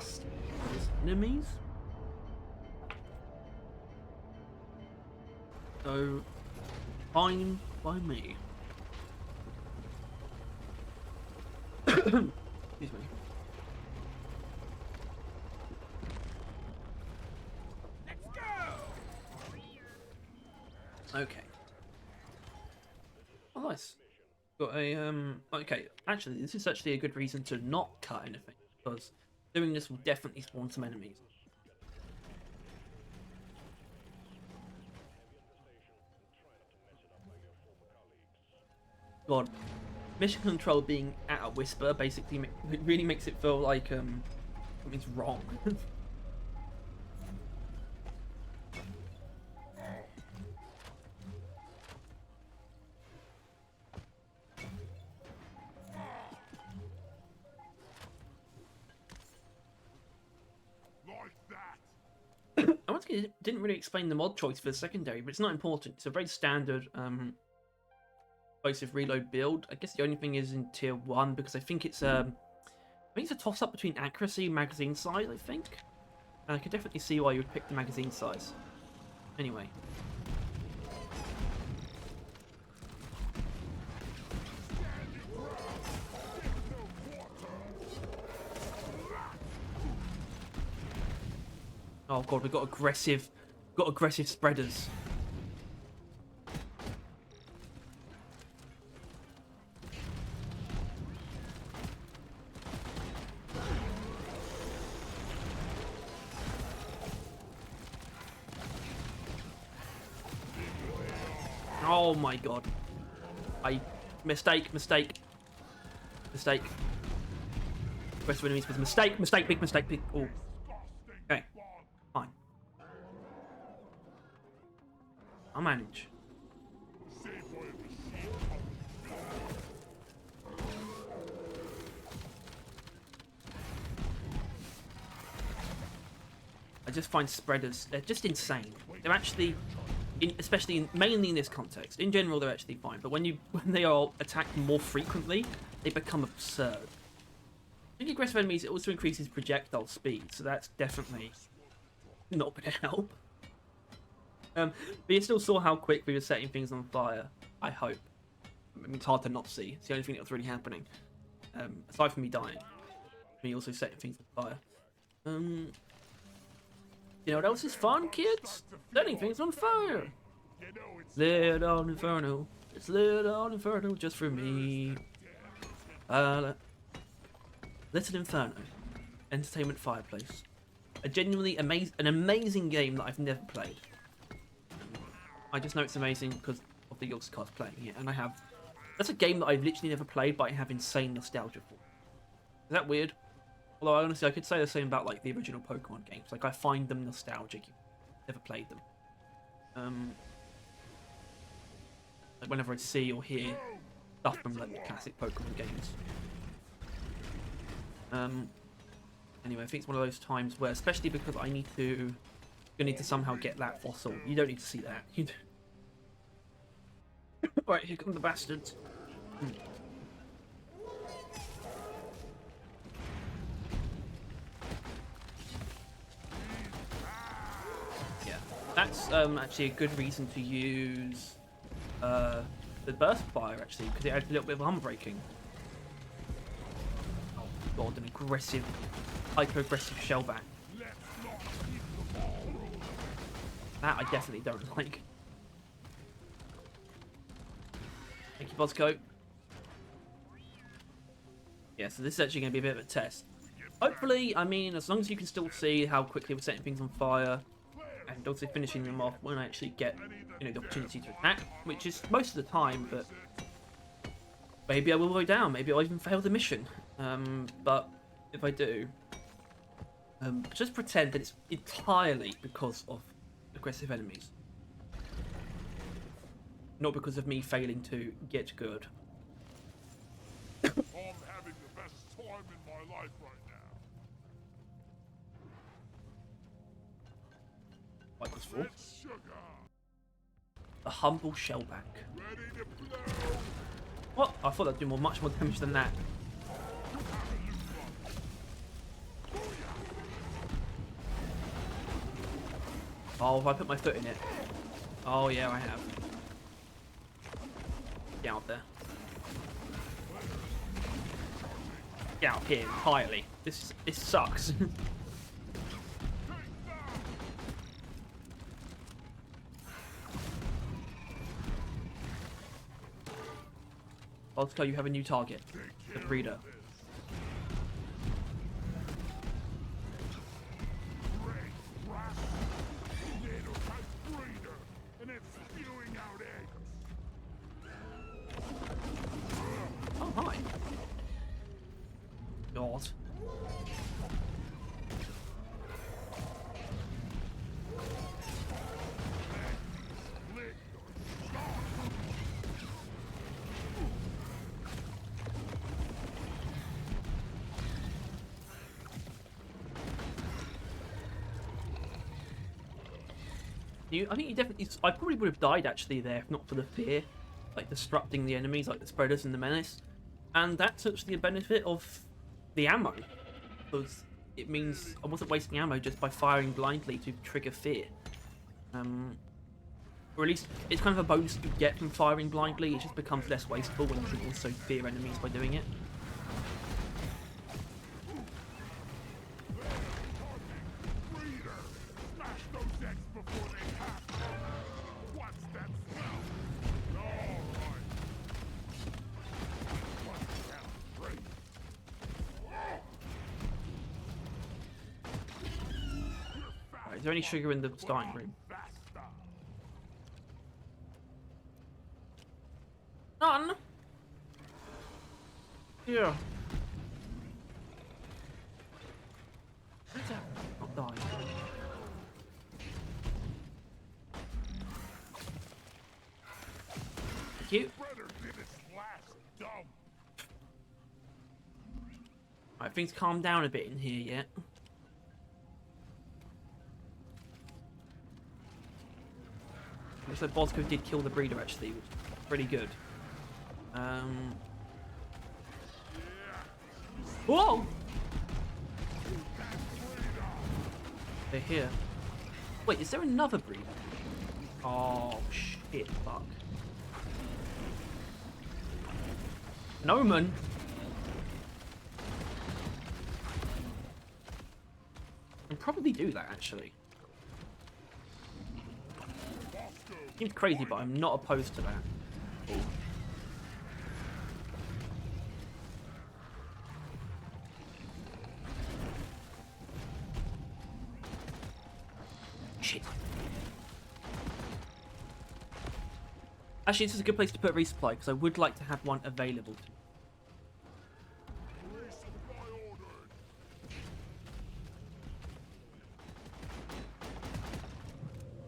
Speaker 1: fast those enemies. So, fine by me. Excuse me. Let's go. Okay. Oh, nice. Got a Okay, actually, this is actually a good reason to not cut anything, because doing this will definitely spawn some enemies. God, mission control being at a whisper basically really makes it feel like something's wrong. I once again didn't really explain the mod choice for the secondary, but it's not important. It's a very standard explosive reload build. I guess the only thing is in tier 1, because I think it's a toss up between accuracy and magazine size, I think. And I can definitely see why you would pick the magazine size. Anyway. Oh god, we've got aggressive spreaders. Oh my god. Mistake. Rest of enemies was a mistake, big mistake, big. Oh. Okay. Fine. I'll manage. I just find spreaders, they're just insane. They're actually, mainly in this context. In general, they're actually fine, but when they are attacked more frequently, they become absurd. I think aggressive enemies, it also increases projectile speed, so that's definitely not going to help. But you still saw how quick we were setting things on fire, I hope. I mean, it's hard to not see. It's the only thing that's really happening. Aside from me dying. Me also setting things on fire. You know what else is fun, kids? Setting things on fire! Lit on Inferno. It's lit on Inferno just for me. Little Inferno. Entertainment Fireplace. A genuinely an amazing game that I've never played. I just know it's amazing because of the Yogs cast playing it, and that's a game that I've literally never played, but I have insane nostalgia for. Is that weird? Although honestly, I could say the same about like the original Pokemon games. Like I find them nostalgic. Never played them. Like whenever I see or hear stuff from like the classic Pokemon games. Anyway, I think it's one of those times where, especially because I need to somehow get that fossil. You don't need to see that. You Right, here come the bastards. Yeah, that's actually a good reason to use the burst fire actually, because it adds a little bit of armor breaking. Oh god, an aggressive, hyper-aggressive shellback. That I definitely don't like. Thank you, Bosco. Yeah, so this is actually going to be a bit of a test. Hopefully, I mean, as long as you can still see how quickly we're setting things on fire, and also finishing them off when I actually get, the opportunity to attack, which is most of the time, but maybe I will go down, maybe I'll even fail the mission. But if I do, just pretend that it's entirely because of aggressive enemies. Not because of me failing to get good.
Speaker 2: I'm having the best time in my life right now.
Speaker 1: Like was for?
Speaker 2: Sugar.
Speaker 1: A humble shellback.
Speaker 2: Ready to blow.
Speaker 1: What? I thought that'd do much more damage than that. Oh, if I put my foot in it. Oh yeah, I have. Get out there. Get out here entirely. This sucks. Bosco, you have a new target. The breeder. Oh, hi. God. I think you definitely. I probably would have died actually there if not for the fear, like disrupting the enemies, like the spreaders and the menace, and that's actually a benefit of the ammo, because it means I wasn't wasting ammo just by firing blindly to trigger fear. Or at least it's kind of a bonus you get from firing blindly. It just becomes less wasteful when you can also fear enemies by doing it. there any sugar in the starting room?
Speaker 2: Faster.
Speaker 1: None. Yeah. How's that not die? Thank you.
Speaker 2: Better get his last dump.
Speaker 1: Right, things calm down a bit in here yet. Looks like Bosco did kill the breeder actually, which is pretty good. Whoa! They're here. Wait, is there another breeder? Oh shit, fuck. An omen. I can probably do that actually. Seems crazy, but I'm not opposed to that. Shit. Actually, this is a good place to put a resupply because I would like to have one available to me.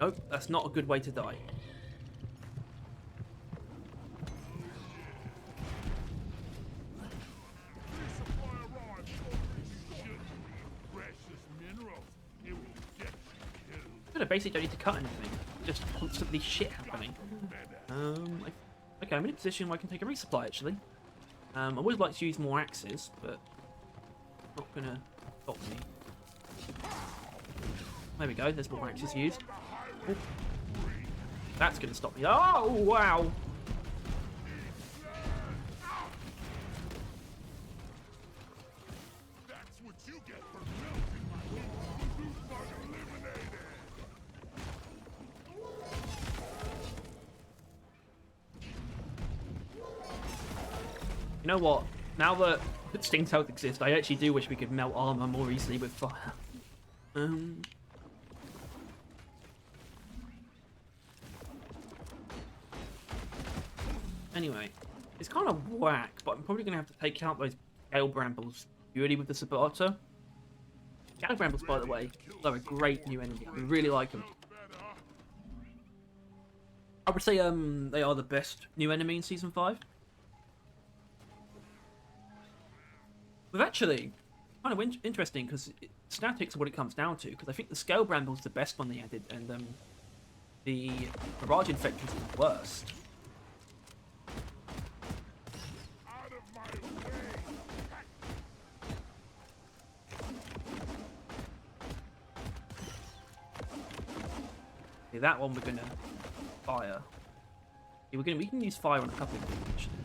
Speaker 1: Nope, that's not a good way to die. I basically don't need to cut anything. Just constantly shit happening. Okay, I'm in a position where I can take a resupply actually. I would like to use more axes, but not gonna stop me. There we go, there's more axes used. Ooh. That's gonna stop me. Oh wow!
Speaker 2: That's what you get for melting my eliminated.
Speaker 1: You know what? Now that Sting's health exists, I actually do wish we could melt armor more easily with fire. Anyway, it's kind of whack, but I'm probably going to have to take out those gale brambles purely with the Sabata. Gale brambles, by the way, they're a great new enemy. I really like them. I would say they are the best new enemy in Season 5. But actually, kind of interesting, because statics are what it comes down to, because I think the Scale Bramble is the best one they added, and the Mirage Infector is the worst.
Speaker 2: Out of my way.
Speaker 1: Okay, that one we're gonna fire. Yeah, we can use fire on a couple of things actually.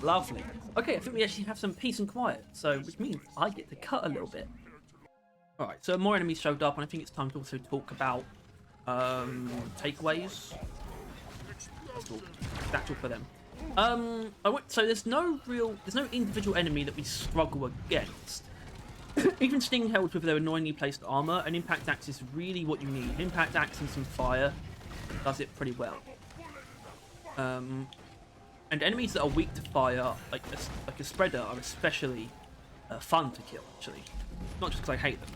Speaker 1: Lovely. Okay, I think we actually have some peace and quiet, so which means I get to cut a little bit. Alright, so more enemies showed up, and I think it's time to also talk about takeaways. That's all for them. So there's no individual enemy that we struggle against. Even Sting Hells with their annoyingly placed armor, an impact axe is really what you need. An impact axe and some fire does it pretty well. And enemies that are weak to fire, like a spreader, are especially fun to kill, actually. Not just because I hate them.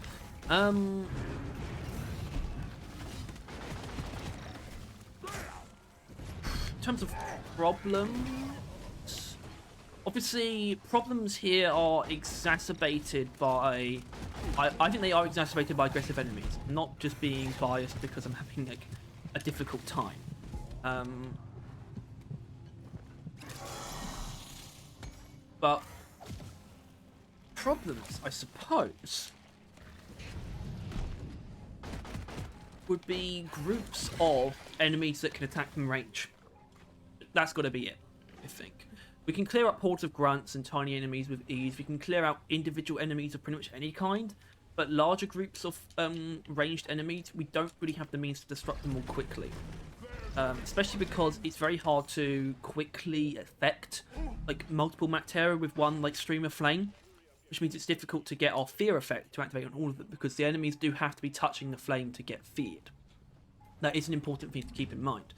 Speaker 1: In terms of problems, obviously problems here are exacerbated by... I think they are exacerbated by aggressive enemies, not just being biased because I'm having like a difficult time. But problems, I suppose, would be groups of enemies that can attack from range. That's got to be it, I think. We can clear up hordes of grunts and tiny enemies with ease. We can clear out individual enemies of pretty much any kind. but larger groups of ranged enemies, we don't really have the means to destruct them more quickly. Especially because it's very hard to quickly affect like multiple Mactera with one like stream of flame, which means it's difficult to get our fear effect to activate on all of them because the enemies do have to be touching the flame to get feared. That is an important thing to keep in mind.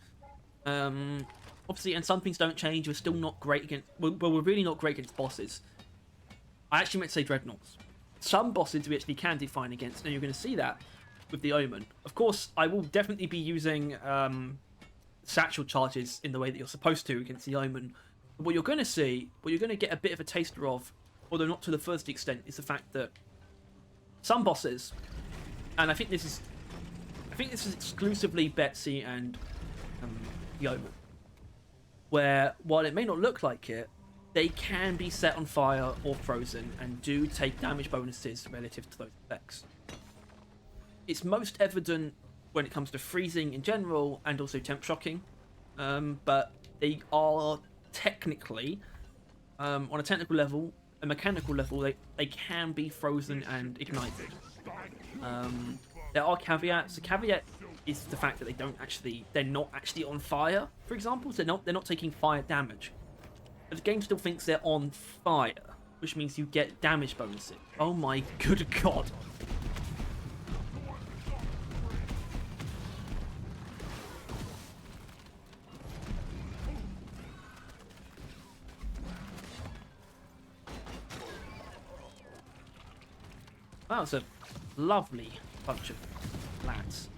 Speaker 1: Obviously, and some things don't change. We're still not great against. Well, we're really not great against bosses. I actually meant to say dreadnoughts. Some bosses we actually can do fine against, and you're going to see that with the Omen. Of course, I will definitely be using satchel charges in the way that you're supposed to against the Omen. But what you're going to see, what you're going to get a bit of a taster of, although not to the first extent, is the fact that some bosses, and I think this is exclusively Betsy and the Omen, where while it may not look like it, they can be set on fire or frozen and do take damage bonuses relative to those effects. It's most evident when it comes to freezing in general and also temp shocking, but they are technically, on a technical level, a mechanical level, they can be frozen and ignited. There are caveats. The caveat is the fact that they're not actually on fire, for example, so they're not taking fire damage. But the game still thinks they're on fire, which means you get damage bonuses. Oh my good god. That was a lovely bunch of lads.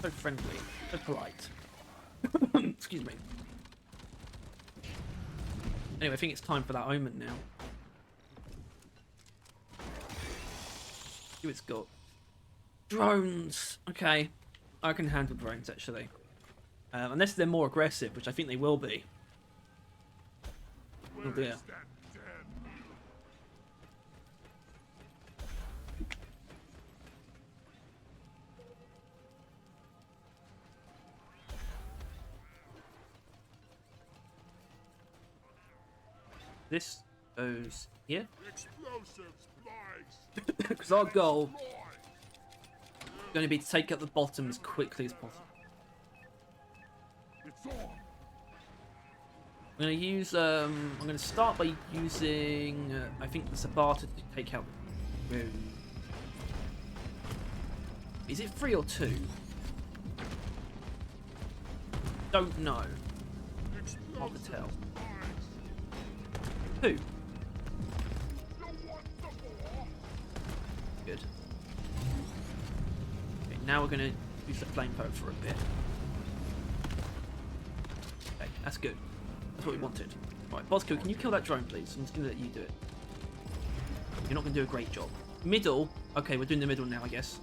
Speaker 1: So friendly, so polite. Excuse me. Anyway, I think it's time for that Omen now. See what it's got. Drones! Okay. I can handle drones, actually. Unless they're more aggressive, which I think they will be. Oh dear. This goes here. Because our goal is going to be to take out the bottom as quickly as possible. I'm going to use. I'm going to start by using. I think the Sabata to take out the room. Is it 3 or 2? Don't know. Hard to tell. 2. Good. Okay, now we're going to use the flamethrower for a bit. Okay, that's good. That's what we wanted. Right, Bosco, can you kill that drone, please? I'm just going to let you do it. You're not going to do a great job. Middle. Okay, we're doing the middle now, I guess.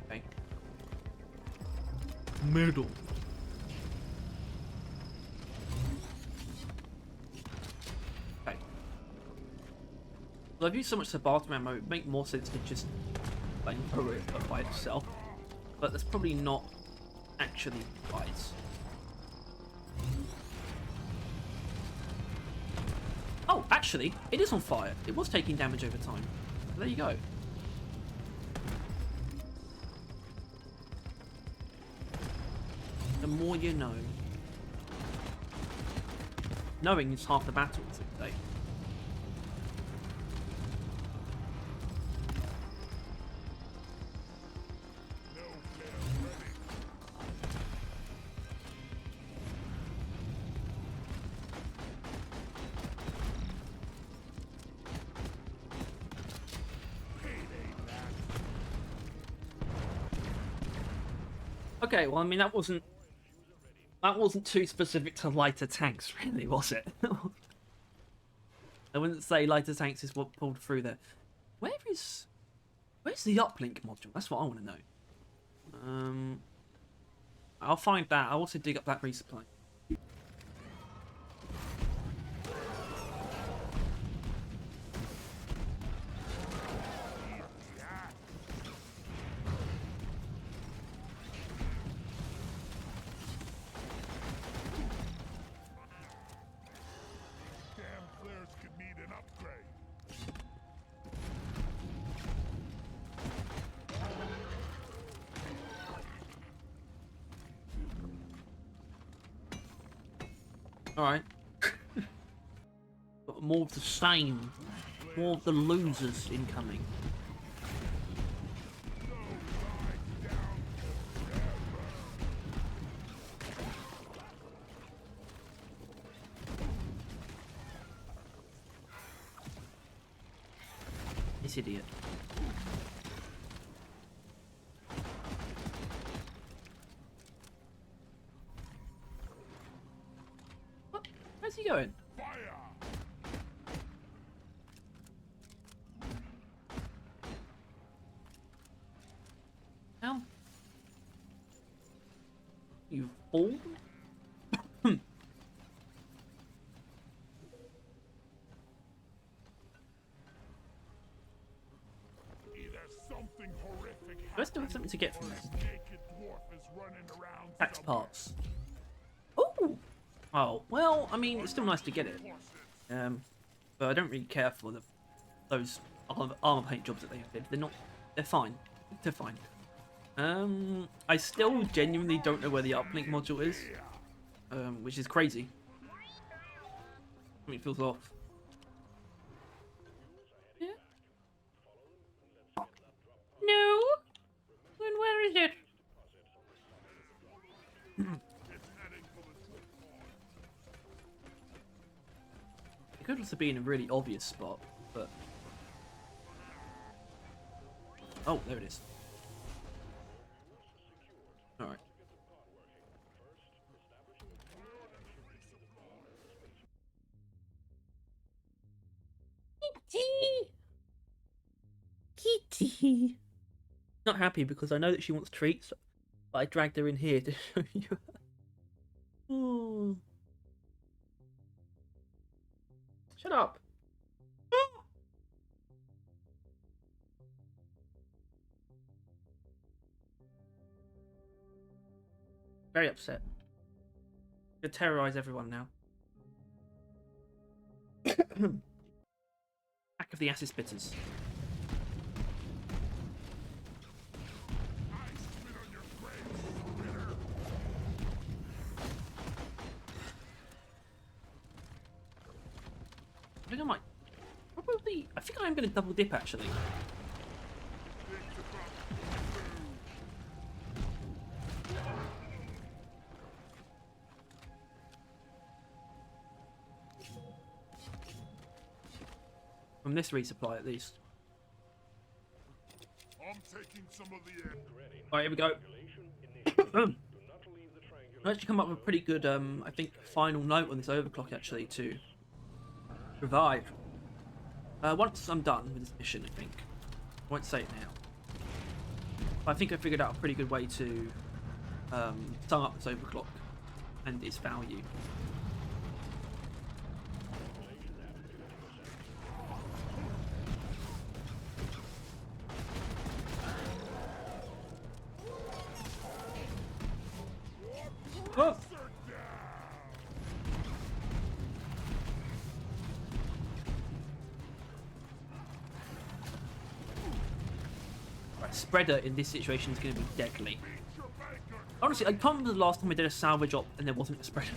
Speaker 1: Okay. Middle. Okay. Well, I've used so much Sabata ammo, it would make more sense to just flamethrower it by itself. But that's probably not actually wise. Oh, actually, it is on fire. It was taking damage over time. There you go. The more you know. Knowing is half the battle, as they say. Okay, well, I mean, that wasn't too specific to lighter tanks, really, was it? I wouldn't say lighter tanks is what pulled through there. Where's the uplink module? That's what I want to know. I'll find that. I'll also dig up that resupply. Alright. Got more of the same. More of the losers incoming. This idiot. What? Where's he going? How? You fool?
Speaker 2: Something horrific.
Speaker 1: Let's do something to get from this.
Speaker 2: Naked dwarf is running around.
Speaker 1: Tax parts. Oh! Oh, well, I mean, it's still nice to get it. But I don't really care for those armor paint jobs that they did. They're fine. They're fine. I still genuinely don't know where the uplink module is. Which is crazy. I mean, it feels off. Yeah. No? Then where is it? It could also be in a really obvious spot, but... Oh, there it is. Alright. Kitty! Not happy because I know that she wants treats, but I dragged her in here to show you. Oh. Shut up. Very upset. Gonna terrorize everyone now. Back of the acid spitters. I think I might. Probably. I think I am going to double dip actually. From this resupply at least.
Speaker 2: I'm taking some of the air.
Speaker 1: Alright, here we go. I actually come up with a pretty good, I think, final note on this overclock actually to revive. Once I'm done with this mission, I think. I won't say it now. But I think I figured out a pretty good way to sum up this overclock and its value. Oh. Right, spreader in this situation is going to be deadly. Honestly, I can't remember the last time I did a salvage op and there wasn't a spreader.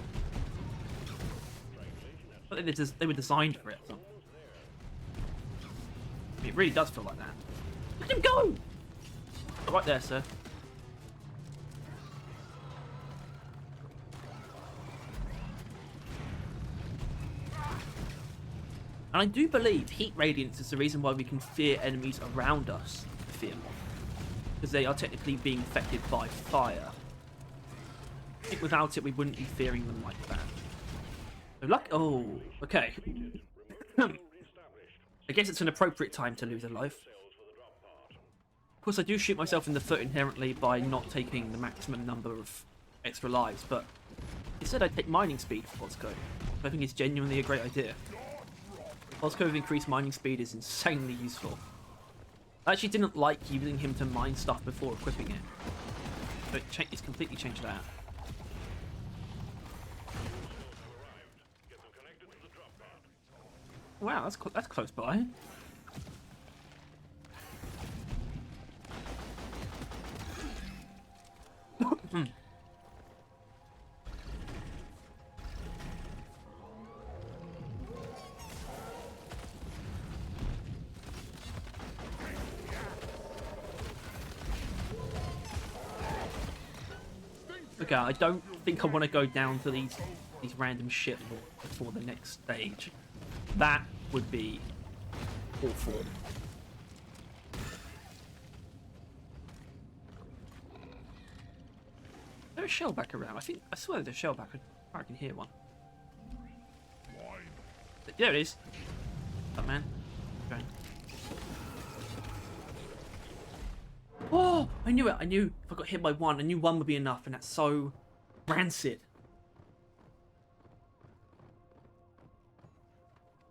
Speaker 1: But they were designed for it. So. I mean, it really does feel like that. Let him go! Right there, sir. And I do believe heat radiance is the reason why we can fear enemies around us, fear them, because they are technically being affected by fire. I think without it we wouldn't be fearing them like that. So oh, okay. I guess it's an appropriate time to lose a life. Of course I do shoot myself in the foot inherently by not taking the maximum number of extra lives, but instead I take mining speed for Bosco. I think it's genuinely a great idea. Bosco with increased mining speed is insanely useful. I actually didn't like using him to mine stuff before equipping it. But it's completely changed that. Wow, that's close by. Okay, I don't think I want to go down to these random shit before the next stage. That would be awful. There's a shell back around. I swear there's a shell back. I can hear one. There it is. Oh man. Okay. Oh, I knew it. I knew if I got hit by one, I knew one would be enough, and that's so rancid.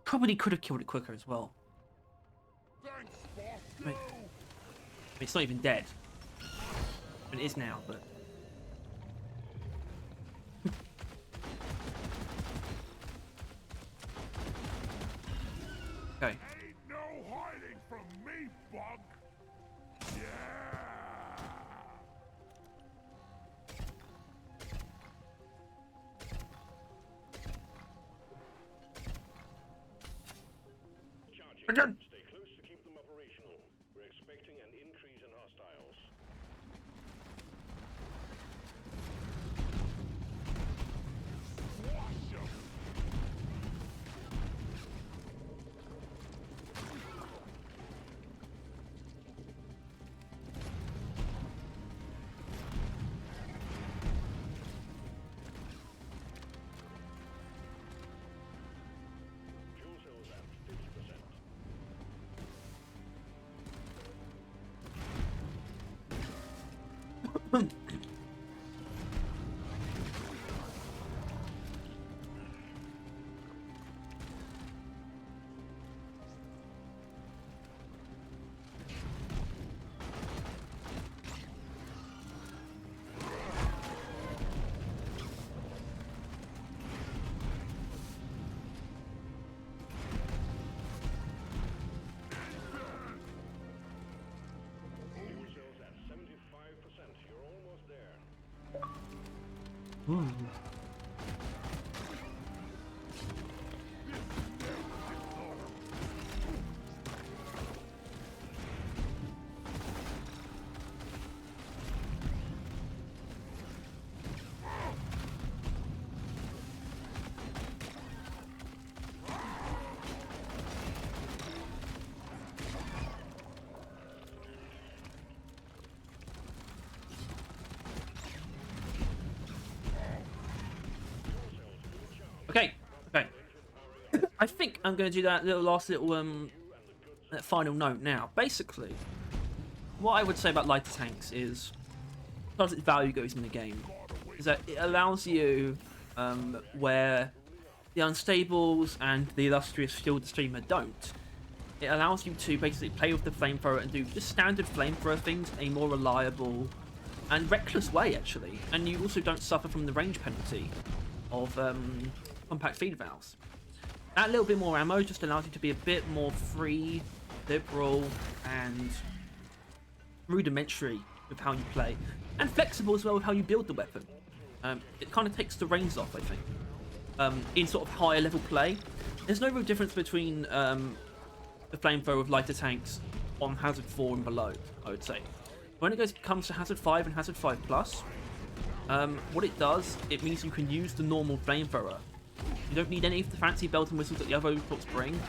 Speaker 1: Probably could have killed it quicker as well. Wait. It's not even dead. It is now, but... Okay.
Speaker 2: Ain't no hiding from me, bug. Yeah.
Speaker 1: Again.
Speaker 3: Stay close to keep them operational. We're expecting an increase in hostiles.
Speaker 2: Wash 'em.
Speaker 3: Fuel cells at 50%. Fuel cells at 75%. You're almost there.
Speaker 1: Okay. Okay. I think I'm going to do that last little that final note now. Basically, what I would say about lighter tanks is, as its value goes in the game, is that it allows you where the unstables and the illustrious shield streamer don't. It allows you to basically play with the flamethrower and do just standard flamethrower things in a more reliable and reckless way, actually. And you also don't suffer from the range penalty of compact feed valves. That little bit more ammo just allows you to be a bit more free, liberal, and rudimentary with how you play, and flexible as well with how you build the weapon. It kind of takes the reins off, I think. In sort of higher level play, there's no real difference between the flamethrower with lighter tanks on Hazard 4 and below, I would say. When it comes to Hazard 5 and Hazard 5 Plus, what it does, it means you can use the normal flamethrower. You don't need any of the fancy bells and whistles that the other Overclocks bring,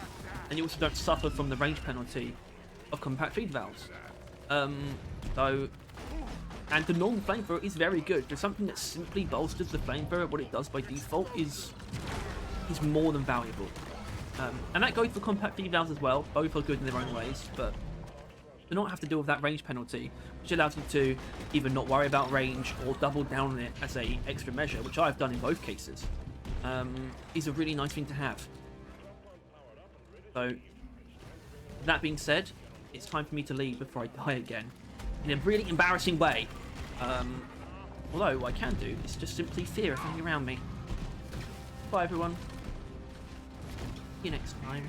Speaker 1: and you also don't suffer from the range penalty of compact feed valves. And the normal flamethrower is very good. There's something that simply bolsters the flamethrower. What it does by default is more than valuable. And that goes for compact feed valves as well. Both are good in their own ways, but do not have to deal with that range penalty, which allows you to either not worry about range or double down on it as a extra measure, which I've done in both cases. Is a really nice thing to have. So, that being said, it's time for me to leave before I die again in a really embarrassing way. Although what I can do is just simply fear everything around me. Bye everyone. See you next time.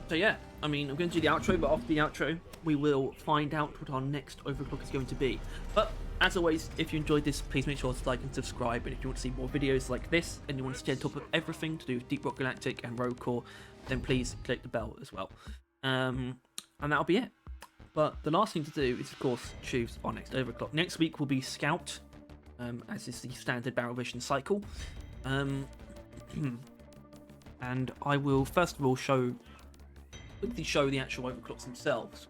Speaker 1: So yeah, I mean, I'm going to do the outro, but after the outro, we will find out what our next Overclock is going to be. But as always, if you enjoyed this, please make sure to like and subscribe. And if you want to see more videos like this, and you want to stay on top of everything to do with Deep Rock Galactic and Road Core, then please click the bell as well. And that'll be it. But the last thing to do is, of course, choose our next overclock. Next week will be Scout, as is the standard barrel vision cycle. And I will first of all quickly show the actual overclocks themselves.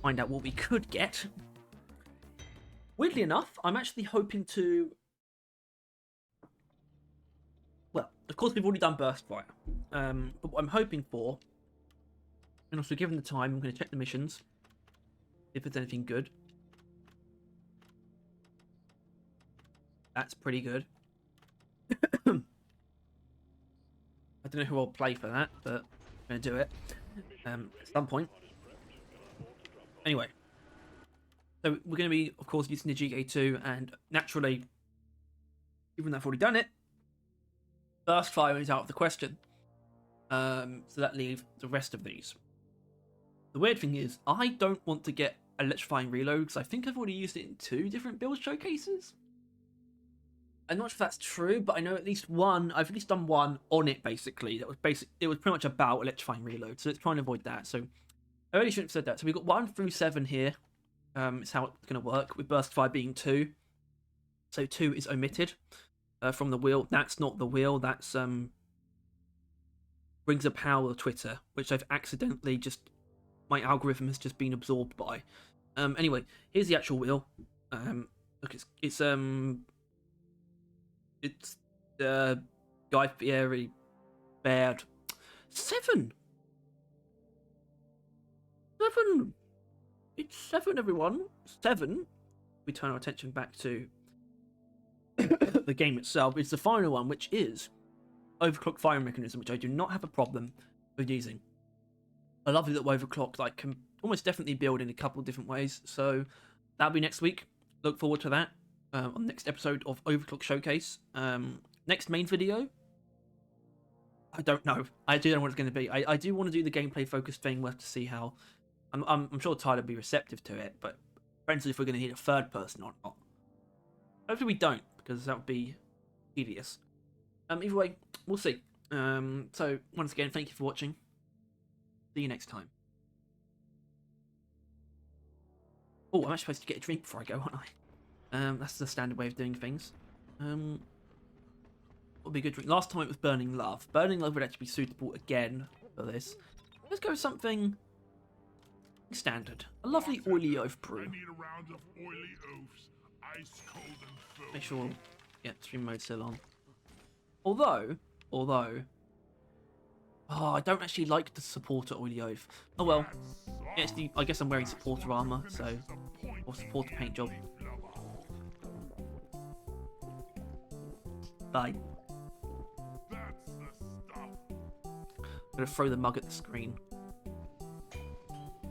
Speaker 1: Find out what we could get. Weirdly enough, I'm actually hoping to... Well, of course we've already done Burst Fire. But what I'm hoping for... And also given the time, I'm going to check the missions. If there's anything good. That's pretty good. I don't know who I'll play for that, but I'm going to do it at some point. Anyway. So we're going to be, of course, using the GK2, and naturally, even though I've already done it, Burst Fire is out of the question. So that leaves the rest of these. The weird thing is, I don't want to get Electrifying Reload, because I think I've already used it in 2 different build showcases. I'm not sure if that's true, but I know at least one, I've at least done one on it, basically. That was it was pretty much about Electrifying Reload, so let's try and avoid that. So I really shouldn't have said that. So we've got 1 through 7 here. It's how it's going to work, with Burst Fire being 2. So 2 is omitted from the wheel. That's not the wheel, that's Rings of Power Twitter, which I've accidentally just... my algorithm has just been absorbed by. Anyway, here's the actual wheel. Look, it's Guy Fieri Baird 7. It's 7, everyone. 7. We turn our attention back to the game itself. It's the final one, which is Overclock Firing Mechanism, which I do not have a problem with using. I love that Overclock like can almost definitely build in a couple of different ways. So that'll be next week. Look forward to that on the next episode of Overclock Showcase. Next main video, I don't know. I do know what it's going to be. I do want to do the gameplay focused thing. We'll have to see how. I'm sure Tyler will be receptive to it, but depends if we're going to hit a third person or not. Hopefully we don't, because that would be tedious. Either way, we'll see. So once again, thank you for watching. See you next time. Oh, I'm actually supposed to get a drink before I go, aren't I? That's the standard way of doing things. What would be a good drink? Last time it was Burning Love. Burning Love would actually be suitable again for this. Let's go with something standard. A lovely oily oaf brew.
Speaker 2: I need a round of oily oafs, ice cold and foam.
Speaker 1: Make sure, yeah, stream mode's still on. Although, oh, I don't actually like the supporter oily oaf. Oh well, actually, I guess I'm wearing supporter armor, so, or supporter paint job. Bye.
Speaker 2: That's the stuff.
Speaker 1: I'm gonna throw the mug at the screen.